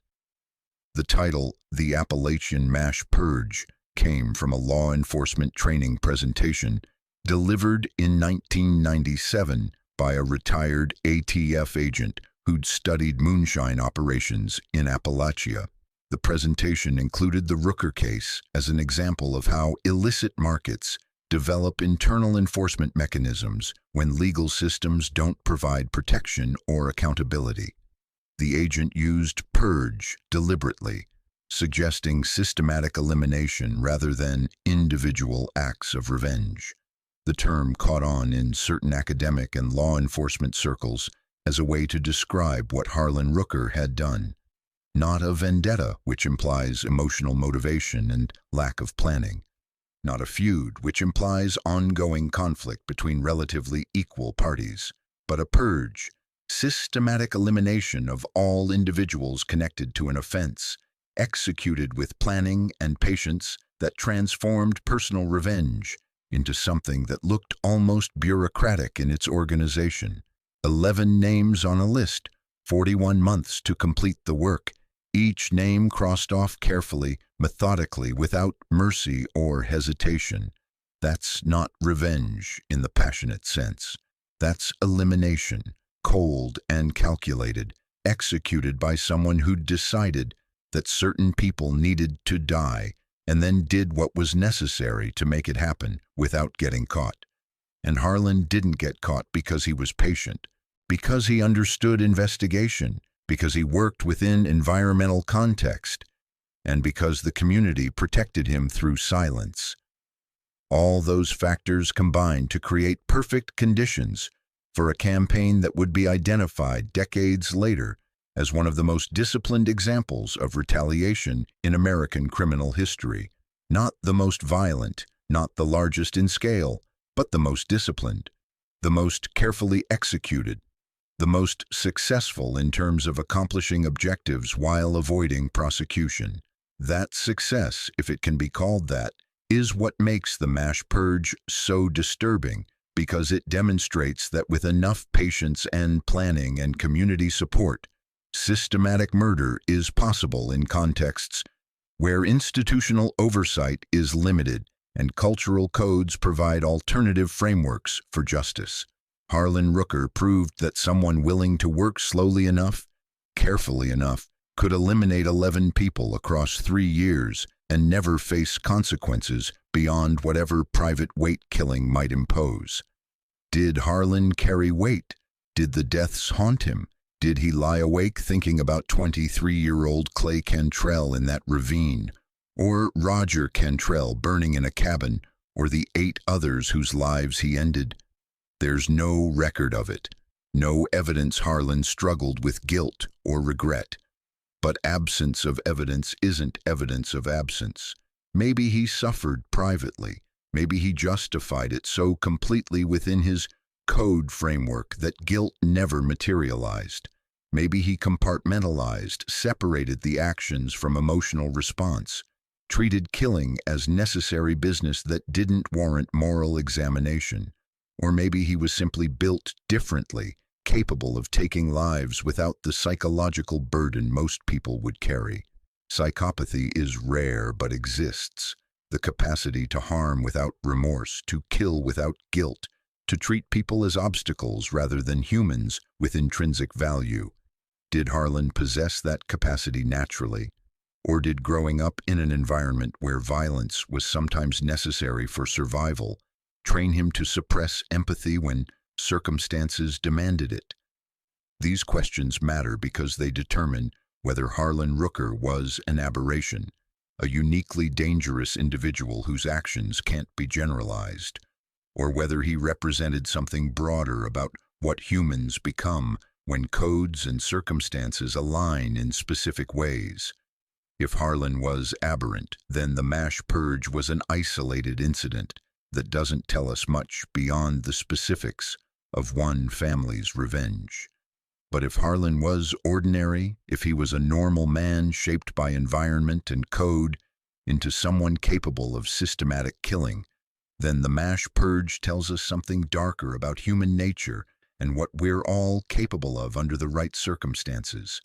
The title, The Appalachian Purge, came from a law enforcement training presentation delivered in 1997 by a retired ATF agent who'd studied moonshine operations in Appalachia. The presentation included the Rooker case as an example of how illicit markets develop internal enforcement mechanisms when legal systems don't provide protection or accountability. The agent used purge deliberately, suggesting systematic elimination rather than individual acts of revenge. The term caught on in certain academic and law enforcement circles as a way to describe what Harlan Rooker had done. Not a vendetta, which implies emotional motivation and lack of planning. Not a feud, which implies ongoing conflict between relatively equal parties. But a purge, systematic elimination of all individuals connected to an offense, executed with planning and patience that transformed personal revenge into something that looked almost bureaucratic in its organization. 11 names on a list, 41 months to complete the work, each name crossed off carefully, methodically, without mercy or hesitation. That's not revenge in the passionate sense. That's elimination, cold and calculated, executed by someone who'd decided that certain people needed to die and then did what was necessary to make it happen without getting caught. And Harlan didn't get caught because he was patient, because he understood investigation, because he worked within environmental context, and because the community protected him through silence. All those factors combined to create perfect conditions for a campaign that would be identified decades later as one of the most disciplined examples of retaliation in American criminal history. Not the most violent, not the largest in scale, but the most disciplined, the most carefully executed, the most successful in terms of accomplishing objectives while avoiding prosecution. That success, if it can be called that, is what makes the purge so disturbing, because it demonstrates that with enough patience and planning and community support, systematic murder is possible in contexts where institutional oversight is limited and cultural codes provide alternative frameworks for justice. Harlan Rooker proved that someone willing to work slowly enough, carefully enough, could eliminate 11 people across 3 years and never face consequences beyond whatever private weight killing might impose. Did Harlan carry weight? Did the deaths haunt him? Did he lie awake thinking about 23-year-old Clay Cantrell in that ravine, or Roger Cantrell burning in a cabin, or the 8 others whose lives he ended? There's no record of it, no evidence Harlan struggled with guilt or regret. But absence of evidence isn't evidence of absence. Maybe he suffered privately. Maybe he justified it so completely within his code framework that guilt never materialized. Maybe he compartmentalized, separated the actions from emotional response, treated killing as necessary business that didn't warrant moral examination. Or maybe he was simply built differently, capable of taking lives without the psychological burden most people would carry. Psychopathy is rare but exists. The capacity to harm without remorse, to kill without guilt, to treat people as obstacles rather than humans with intrinsic value. Did Harlan possess that capacity naturally? Or did growing up in an environment where violence was sometimes necessary for survival train him to suppress empathy when circumstances demanded it? These questions matter because they determine whether Harlan Rooker was an aberration, a uniquely dangerous individual whose actions can't be generalized, or whether he represented something broader about what humans become when codes and circumstances align in specific ways. If Harlan was aberrant, then the MASH purge was an isolated incident that doesn't tell us much beyond the specifics of one family's revenge. But if Harlan was ordinary, if he was a normal man shaped by environment and code into someone capable of systematic killing, then the MASH purge tells us something darker about human nature and what we're all capable of under the right circumstances.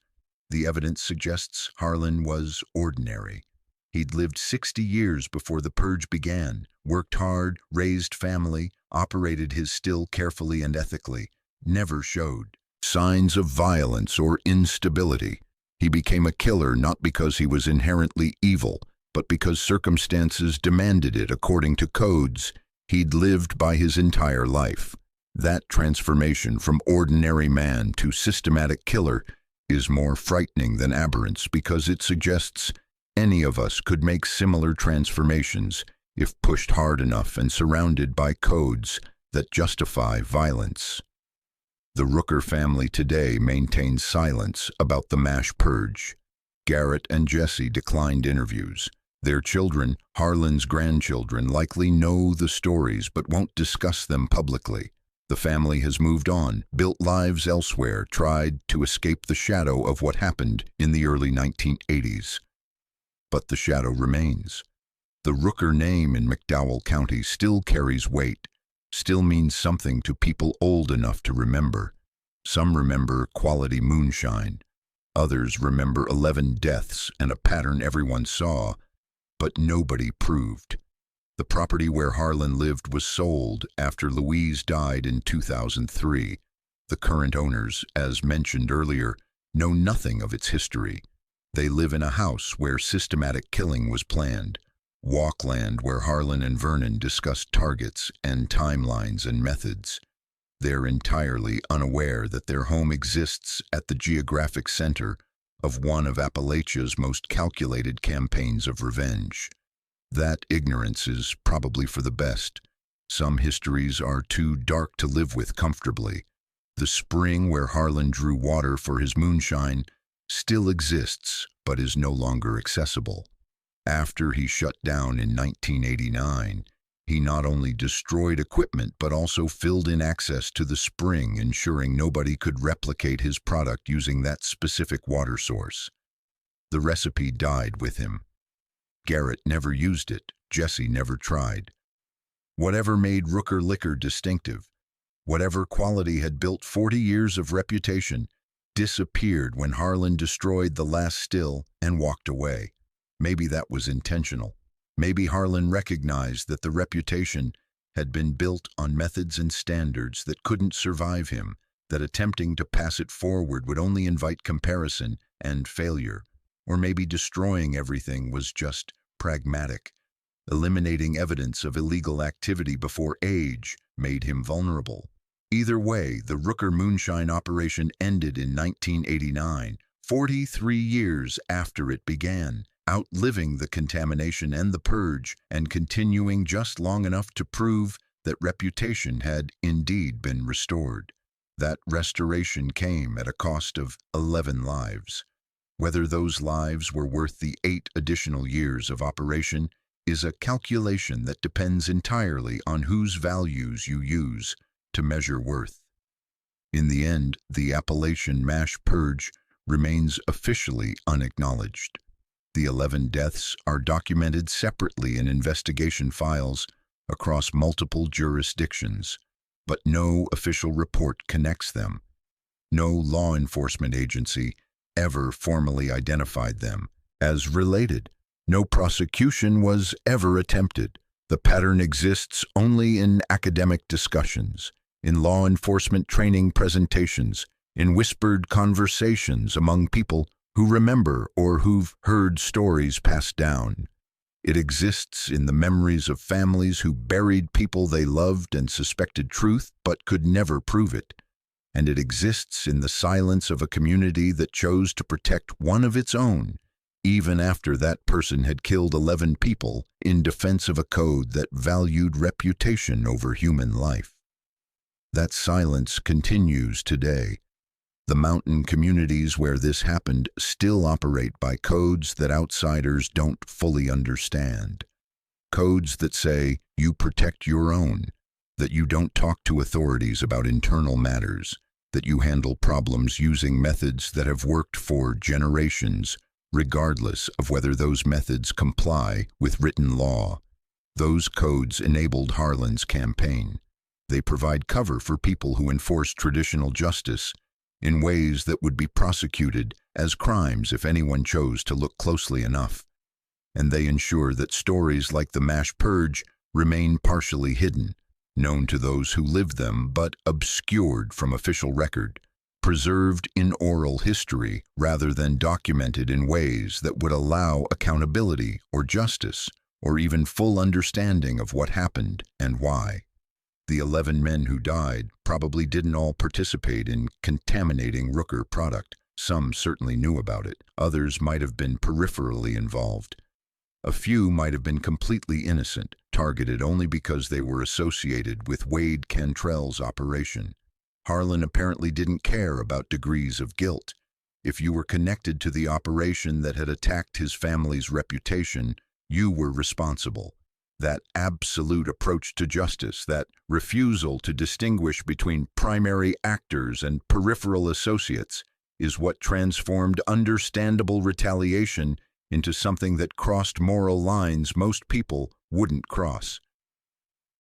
The evidence suggests Harlan was ordinary. He'd lived 60 years before the purge began, worked hard, raised family, operated his still carefully and ethically, never showed signs of violence or instability. He became a killer not because he was inherently evil, but because circumstances demanded it according to codes he'd lived by his entire life. That transformation from ordinary man to systematic killer is more frightening than aberrance because it suggests any of us could make similar transformations if pushed hard enough and surrounded by codes that justify violence. The Rooker family today maintains silence about the MASH purge. Garrett and Jesse declined interviews. Their children, Harlan's grandchildren, likely know the stories but won't discuss them publicly. The family has moved on, built lives elsewhere, tried to escape the shadow of what happened in the early 1980s. But the shadow remains. The Rooker name in McDowell County still carries weight, still means something to people old enough to remember. Some remember quality moonshine. Others remember 11 deaths and a pattern everyone saw, but nobody proved. The property where Harlan lived was sold after Louise died in 2003. The current owners, as mentioned earlier, know nothing of its history. They live in a house where systematic killing was planned, walkland where Harlan and Vernon discussed targets and timelines and methods. They're entirely unaware that their home exists at the geographic center of one of Appalachia's most calculated campaigns of revenge. That ignorance is probably for the best. Some histories are too dark to live with comfortably. The spring where Harlan drew water for his moonshine still exists, but is no longer accessible. After he shut down in 1989, he not only destroyed equipment but also filled in access to the spring, ensuring nobody could replicate his product using that specific water source. The recipe died with him. Garrett never used it. Jesse never tried. Whatever made Rooker liquor distinctive, whatever quality had built 40 years of reputation, disappeared when Harlan destroyed the last still and walked away. Maybe that was intentional. Maybe Harlan recognized that the reputation had been built on methods and standards that couldn't survive him, that attempting to pass it forward would only invite comparison and failure. Or maybe destroying everything was just pragmatic. Eliminating evidence of illegal activity before age made him vulnerable. Either way, the Rooker moonshine operation ended in 1989, 43 years after it began, outliving the contamination and the purge, and continuing just long enough to prove that reputation had indeed been restored. That restoration came at a cost of 11 lives. Whether those lives were worth the 8 additional years of operation is a calculation that depends entirely on whose values you use to measure worth. In the end, the Appalachian mass purge remains officially unacknowledged. The 11 deaths are documented separately in investigation files across multiple jurisdictions, but no official report connects them. No law enforcement agency ever formally identified them as related. No prosecution was ever attempted. The pattern exists only in academic discussions, in law enforcement training presentations, in whispered conversations among people who remember or who've heard stories passed down. It exists in the memories of families who buried people they loved and suspected truth but could never prove it. And it exists in the silence of a community that chose to protect one of its own, even after that person had killed 11 people in defense of a code that valued reputation over human life. That silence continues today. The mountain communities where this happened still operate by codes that outsiders don't fully understand. Codes that say you protect your own, that you don't talk to authorities about internal matters, that you handle problems using methods that have worked for generations, regardless of whether those methods comply with written law. Those codes enabled Harlan's campaign. They provide cover for people who enforce traditional justice in ways that would be prosecuted as crimes if anyone chose to look closely enough. And they ensure that stories like the mass purge remain partially hidden, known to those who lived them but obscured from official record, preserved in oral history rather than documented in ways that would allow accountability or justice or even full understanding of what happened and why. The 11 men who died probably didn't all participate in contaminating Rooker product. Some certainly knew about it. Others might have been peripherally involved. A few might have been completely innocent, targeted only because they were associated with Wade Cantrell's operation. Harlan apparently didn't care about degrees of guilt. If you were connected to the operation that had attacked his family's reputation, you were responsible. That absolute approach to justice, that refusal to distinguish between primary actors and peripheral associates, is what transformed understandable retaliation into something that crossed moral lines most people wouldn't cross.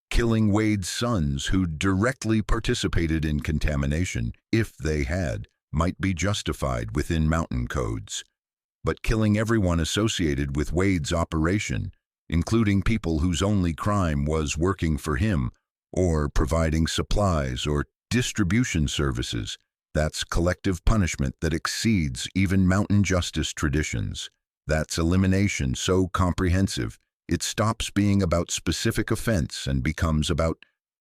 Killing Wade's sons who directly participated in contamination, if they had, might be justified within mountain codes. But killing everyone associated with Wade's operation, including people whose only crime was working for him or providing supplies or distribution services, that's collective punishment that exceeds even mountain justice traditions. That's elimination so comprehensive, it stops being about specific offense and becomes about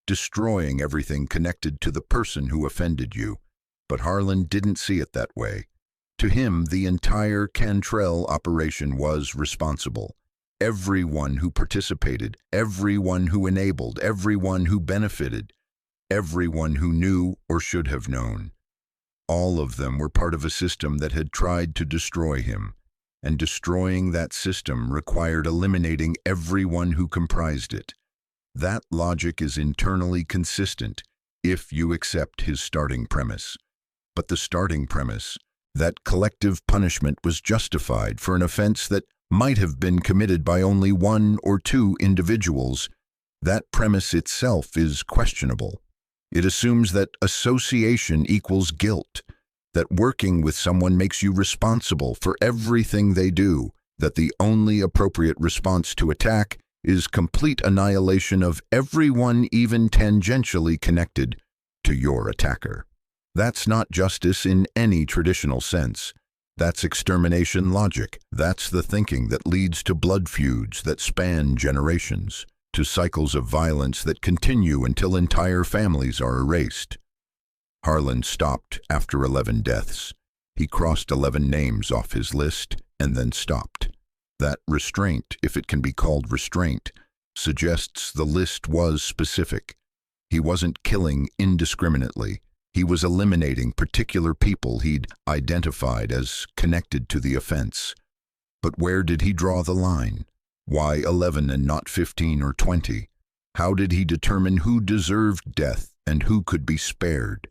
destroying everything connected to the person who offended you. But Harlan didn't see it that way. To him, the entire Cantrell operation was responsible. Everyone who participated, everyone who enabled, everyone who benefited, everyone who knew or should have known. All of them were part of a system that had tried to destroy him, and destroying that system required eliminating everyone who comprised it. That logic is internally consistent if you accept his starting premise. But the starting premise, that collective punishment was justified for an offense that might have been committed by only 1 or 2 individuals, that premise itself is questionable. It assumes that association equals guilt, that working with someone makes you responsible for everything they do, that the only appropriate response to attack is complete annihilation of everyone even tangentially connected to your attacker. That's not justice in any traditional sense. That's extermination logic. That's the thinking that leads to blood feuds that span generations, to cycles of violence that continue until entire families are erased. Harlan stopped after 11 deaths. He crossed 11 names off his list and then stopped. That restraint, if it can be called restraint, suggests the list was specific. He wasn't killing indiscriminately. He was eliminating particular people he'd identified as connected to the offense. But where did he draw the line? Why 11 and not 15 or 20? How did he determine who deserved death and who could be spared?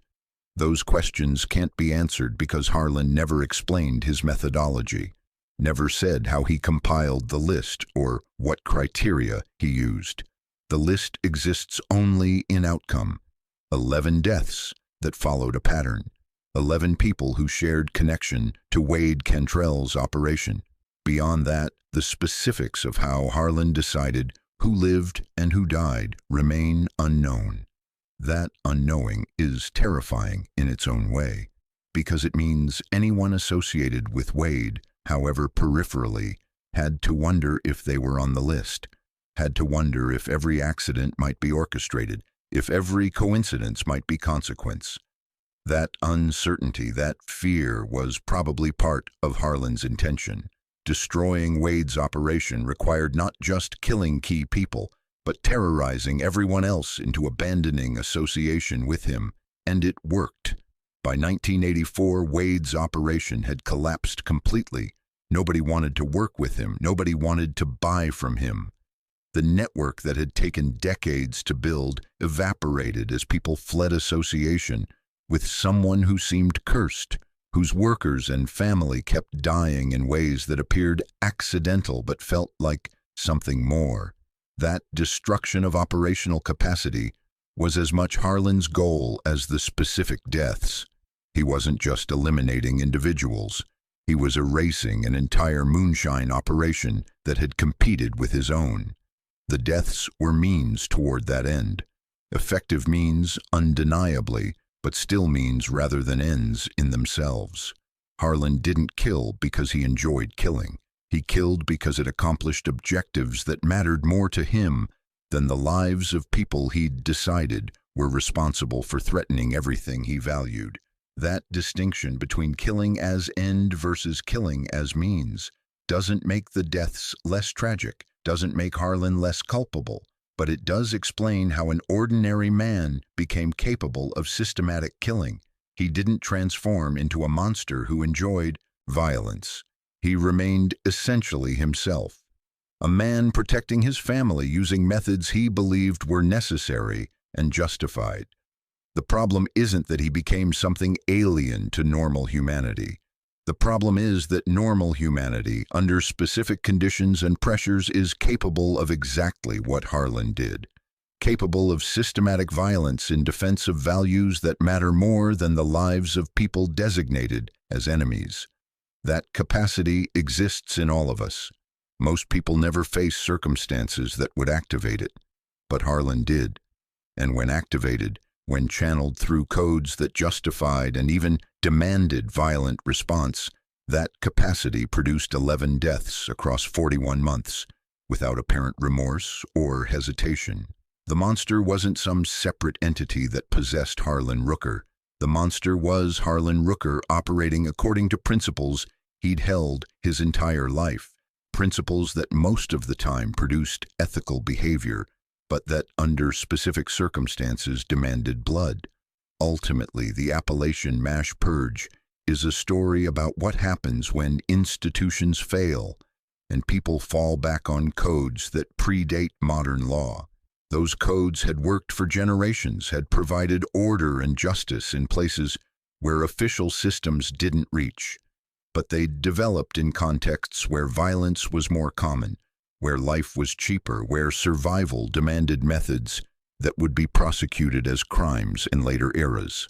Those questions can't be answered because Harlan never explained his methodology, never said how he compiled the list or what criteria he used. The list exists only in outcome. 11 deaths that followed a pattern. 11 people who shared connection to Wade Cantrell's operation. Beyond that, the specifics of how Harlan decided who lived and who died remain unknown. That unknowing is terrifying in its own way, because it means anyone associated with Wade, however peripherally, had to wonder if they were on the list, had to wonder if every accident might be orchestrated, if every coincidence might be consequence. That uncertainty, that fear, was probably part of Harlan's intention. Destroying Wade's operation required not just killing key people, but terrorizing everyone else into abandoning association with him, and it worked. By 1984, Wade's operation had collapsed completely. Nobody wanted to work with him. Nobody wanted to buy from him. The network that had taken decades to build evaporated as people fled association with someone who seemed cursed, whose workers and family kept dying in ways that appeared accidental but felt like something more. That destruction of operational capacity was as much Harlan's goal as the specific deaths. He wasn't just eliminating individuals. He was erasing an entire Moonshine operation that had competed with his own. The deaths were means toward that end. Effective means, undeniably, but still means rather than ends in themselves. Harlan didn't kill because he enjoyed killing. He killed because it accomplished objectives that mattered more to him than the lives of people he'd decided were responsible for threatening everything he valued. That distinction between killing as end versus killing as means doesn't make the deaths less tragic, doesn't make Harlan less culpable, but it does explain how an ordinary man became capable of systematic killing. He didn't transform into a monster who enjoyed violence. He remained essentially himself, a man protecting his family using methods he believed were necessary and justified. The problem isn't that he became something alien to normal humanity. The problem is that normal humanity, under specific conditions and pressures, is capable of exactly what Harlan did, capable of systematic violence in defense of values that matter more than the lives of people designated as enemies. That capacity exists in all of us. Most people never face circumstances that would activate it, but Harlan did. And when activated, when channeled through codes that justified and even demanded violent response, that capacity produced 11 deaths across 41 months, without apparent remorse or hesitation. The monster wasn't some separate entity that possessed Harlan Rooker. The monster was Harlan Rooker operating according to principles he'd held his entire life, principles that most of the time produced ethical behavior, but that under specific circumstances demanded blood. Ultimately, the Appalachian Purge is a story about what happens when institutions fail and people fall back on codes that predate modern law. Those codes had worked for generations, had provided order and justice in places where official systems didn't reach. But they'd developed in contexts where violence was more common, where life was cheaper, where survival demanded methods that would be prosecuted as crimes in later eras.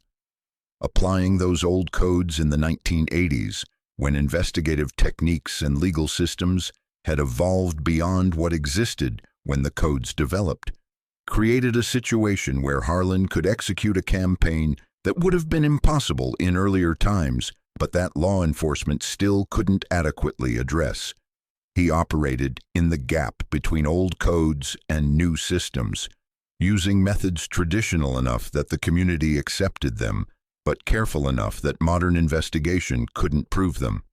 Applying those old codes in the 1980s, when investigative techniques and legal systems had evolved beyond what existed when the codes developed, created a situation where Harlan could execute a campaign that would have been impossible in earlier times, but that law enforcement still couldn't adequately address. He operated in the gap between old codes and new systems, using methods traditional enough that the community accepted them, but careful enough that modern investigation couldn't prove them.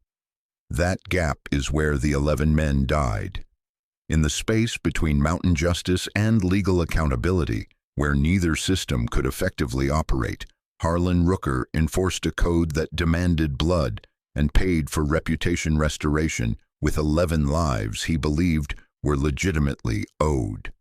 That gap is where the 11 men died. In the space between mountain justice and legal accountability, where neither system could effectively operate, Harlan Rooker enforced a code that demanded blood and paid for reputation restoration with 11 lives he believed were legitimately owed.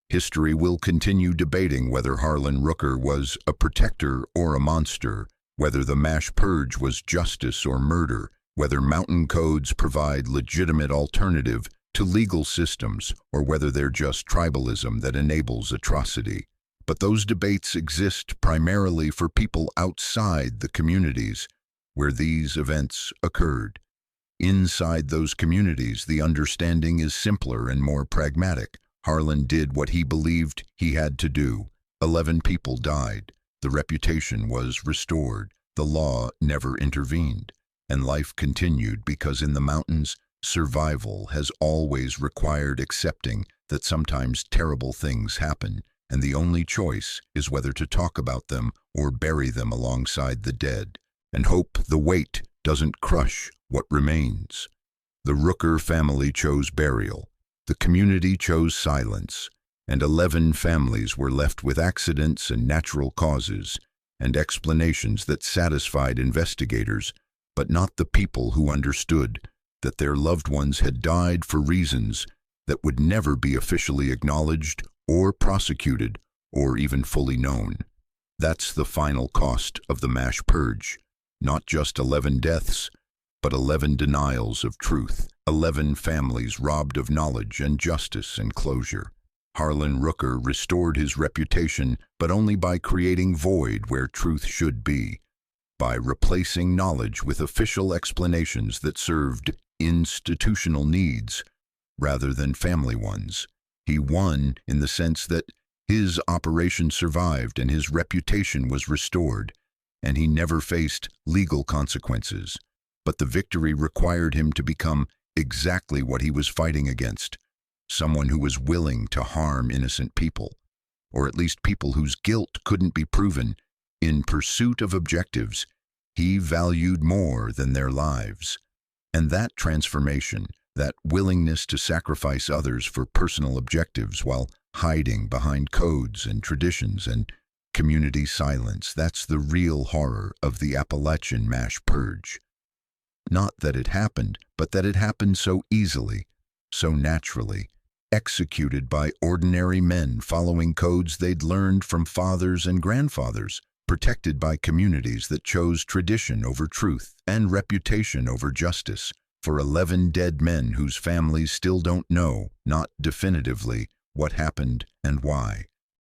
History will continue debating whether Harlan Rooker was a protector or a monster, whether the mass purge was justice or murder, whether mountain codes provide legitimate alternative to legal systems, or whether they're just tribalism that enables atrocity. But those debates exist primarily for people outside the communities where these events occurred. Inside those communities, the understanding is simpler and more pragmatic. Harlan did what he believed he had to do. 11 people died. The reputation was restored. The law never intervened. And life continued because in the mountains, survival has always required accepting that sometimes terrible things happen, and the only choice is whether to talk about them or bury them alongside the dead, and hope the weight doesn't crush what remains. The Rooker family chose burial. The community chose silence, and 11 families were left with accidents and natural causes and explanations that satisfied investigators, but not the people who understood that their loved ones had died for reasons that would never be officially acknowledged or prosecuted or even fully known. That's the final cost of the mass purge. Not just 11 deaths, but 11 denials of truth, 11 families robbed of knowledge and justice and closure. Harlan Rooker restored his reputation, but only by creating void where truth should be, by replacing knowledge with official explanations that served institutional needs rather than family ones. He won in the sense that his operation survived and his reputation was restored, and he never faced legal consequences. But the victory required him to become exactly what he was fighting against, someone who was willing to harm innocent people, or at least people whose guilt couldn't be proven. In pursuit of objectives, he valued more than their lives. And that transformation, that willingness to sacrifice others for personal objectives while hiding behind codes and traditions and community silence, that's the real horror of the Appalachian mass purge. Not that it happened, but that it happened so easily, so naturally, executed by ordinary men following codes they'd learned from fathers and grandfathers, protected by communities that chose tradition over truth and reputation over justice, for 11 dead men whose families still don't know, not definitively, what happened and why.